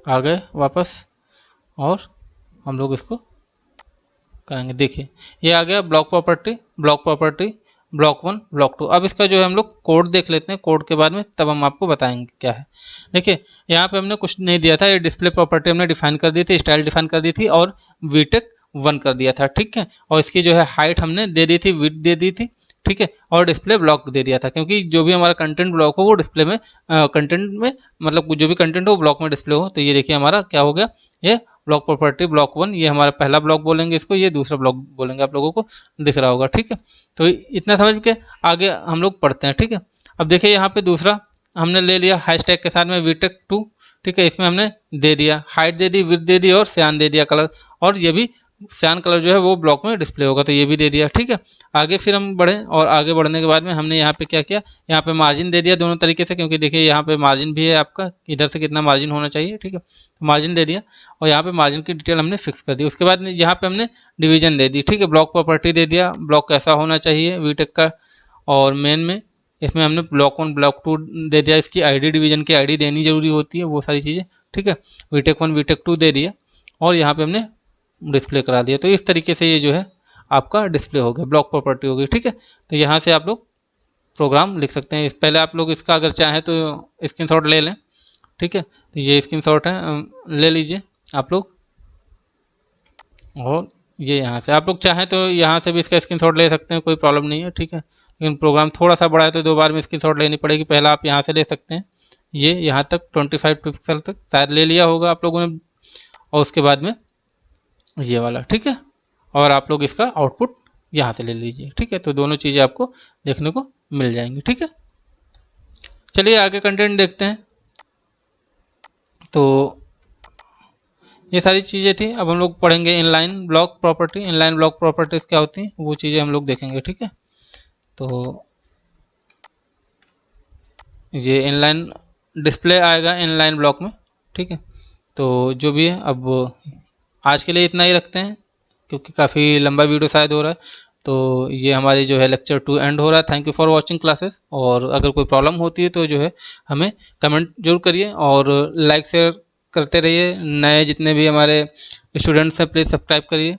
आ गए वापस, और हम लोग इसको करेंगे। देखिए ये आ गया block property, block property, block 1, block 2। अब इसका जो है हम लोग कोड देख लेते हैं, कोड के बाद में तब हम आपको बताएंगे क्या है। देखिए यहाँ पे हमने कुछ नहीं दिया था, ये डिस्प्ले प्रॉपर्टी हमने डिफाइन कर दी थी, स्टाइल डिफाइन कर दी थी और वीटेक 1 कर दिया था, ठीक है। और इसकी जो है हाइट हमने दे दी थी, विड्थ दे दी थी, ठीक है। और डिस्प्ले ब्लॉक दे दिया था, क्योंकि जो भी हमारा कंटेंट ब्लॉक हो वो डिस्प्ले में कंटेंट में मतलब जो भी कंटेंट हो ब्लॉक में डिस्प्ले हो। तो ये देखिए हमारा क्या हो गया, ये ब्लॉक प्रॉपर्टी ब्लॉक 1, ये हमारा पहला ब्लॉक बोलेंगे इसको, ये दूसरा ब्लॉक बोलेंगे, आप लोगों को दिख रहा होगा, ठीक है। तो इतना समझ के आगे हम लोग पढ़ते हैं, ठीक है। अब देखिए यहाँ पे दूसरा हमने ले लिया हैशटैग के साथ में वीटेक 2, ठीक है। इसमें हमने दे दिया हाइट दे दी, विड्थ दे दी और सियान दे दिया कलर, और ये भी सियान कलर जो है वो ब्लॉक में डिस्प्ले होगा, तो ये भी दे दिया, ठीक है। आगे फिर हम बढ़े, और आगे बढ़ने के बाद में हमने यहाँ पे क्या किया, यहाँ पे मार्जिन दे दिया दोनों तरीके से, क्योंकि देखिए यहाँ पे मार्जिन भी है आपका, इधर से कितना मार्जिन होना चाहिए, ठीक है। तो मार्जिन दे दिया और यहाँ पे मार्जिन की डिटेल हमने फिक्स कर दी। उसके बाद यहाँ पे हमने डिवीजन दे दी, ठीक है। ब्लॉक प्रॉपर्टी दे दिया, ब्लॉक कैसा होना चाहिए वीटेक का, और मेन में इसमें हमने ब्लॉक 1 ब्लॉक 2 दे दिया, इसकी आईडी डिवीजन की आईडी देनी जरूरी होती है, वो सारी चीज़ें, ठीक है। वीटेक 1 वीटेक 2 दे दिया और यहाँ पे हमने डिस्प्ले करा दिया। तो इस तरीके से ये जो है आपका डिस्प्ले हो गया, ब्लॉक प्रॉपर्टी हो गई, ठीक है। तो यहाँ से आप लोग प्रोग्राम लिख सकते हैं। पहले आप लोग इसका अगर चाहें तो स्क्रीनशॉट ले लें, ठीक है। तो ये स्क्रीनशॉट है, ले लीजिए आप लोग, और ये यहाँ से आप लोग चाहें तो यहाँ से भी इसका स्क्रीनशॉट ले सकते हैं, कोई प्रॉब्लम नहीं है, ठीक है। लेकिन प्रोग्राम थोड़ा सा बड़ा है तो 2 बार में स्क्रीनशॉट लेनी पड़ेगी। पहला आप यहाँ से ले सकते हैं, ये यहाँ तक 25 पिक्सल तक शायद ले लिया होगा आप लोगों ने, और उसके बाद में ये वाला, ठीक है। और आप लोग इसका आउटपुट यहाँ से ले लीजिए। ठीक है, तो दोनों चीज़ें आपको देखने को मिल जाएंगी। ठीक है, चलिए आगे कंटेंट देखते हैं। तो ये सारी चीज़ें थी। अब हम लोग पढ़ेंगे inline block property. Inline block properties क्या होती हैं वो चीज़ें हम लोग देखेंगे। ठीक है, तो ये इनलाइन डिस्प्ले आएगा इनलाइन ब्लॉक में। ठीक है, तो जो भी है अब आज के लिए इतना ही रखते हैं, क्योंकि काफ़ी लंबा वीडियो शायद हो रहा है। तो ये हमारी जो है लेक्चर 2 एंड हो रहा है। Thank you for watching classes. और अगर कोई प्रॉब्लम होती है तो जो है हमें कमेंट जरूर करिए और लाइक शेयर करते रहिए। नए जितने भी हमारे स्टूडेंट्स हैं प्लीज़ सब्सक्राइब करिए।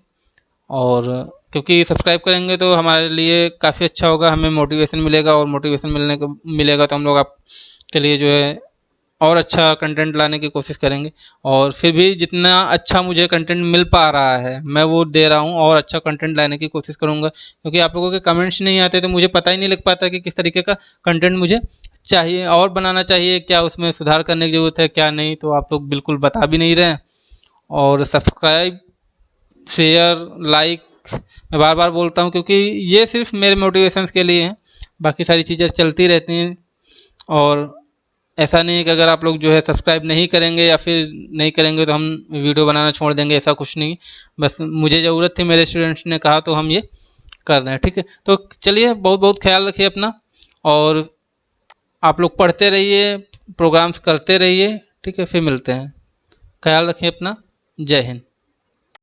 और क्योंकि सब्सक्राइब करेंगे तो हमारे लिए काफ़ी अच्छा होगा, हमें मोटिवेशन मिलेगा, और मोटिवेशन मिलेगा तो हम लोग आपके लिए जो है और अच्छा कंटेंट लाने की कोशिश करेंगे। और फिर भी जितना अच्छा मुझे कंटेंट मिल पा रहा है मैं वो दे रहा हूँ, और अच्छा कंटेंट लाने की कोशिश करूँगा, क्योंकि आप लोगों के कमेंट्स नहीं आते तो मुझे पता ही नहीं लग पाता कि किस तरीके का कंटेंट मुझे चाहिए और बनाना चाहिए, क्या उसमें सुधार करने की ज़रूरत है क्या नहीं। तो आप लोग बिल्कुल बता भी नहीं रहे हैं। और सब्सक्राइब, शेयर, लाइक मैं बार बार बोलता हूँ, क्योंकि ये सिर्फ मेरे मोटिवेशंस के लिए हैं, बाकी सारी चीज़ें चलती रहती हैं। और ऐसा नहीं है कि अगर आप लोग जो है सब्सक्राइब नहीं करेंगे या फिर नहीं करेंगे तो हम वीडियो बनाना छोड़ देंगे, ऐसा कुछ नहीं। बस मुझे ज़रूरत थी, मेरे स्टूडेंट्स ने कहा तो हम ये कर रहे हैं। ठीक है, तो चलिए बहुत बहुत ख्याल रखिए अपना, और आप लोग पढ़ते रहिए, प्रोग्राम्स करते रहिए। ठीक है, फिर मिलते हैं। ख्याल रखिए अपना। जय हिंद।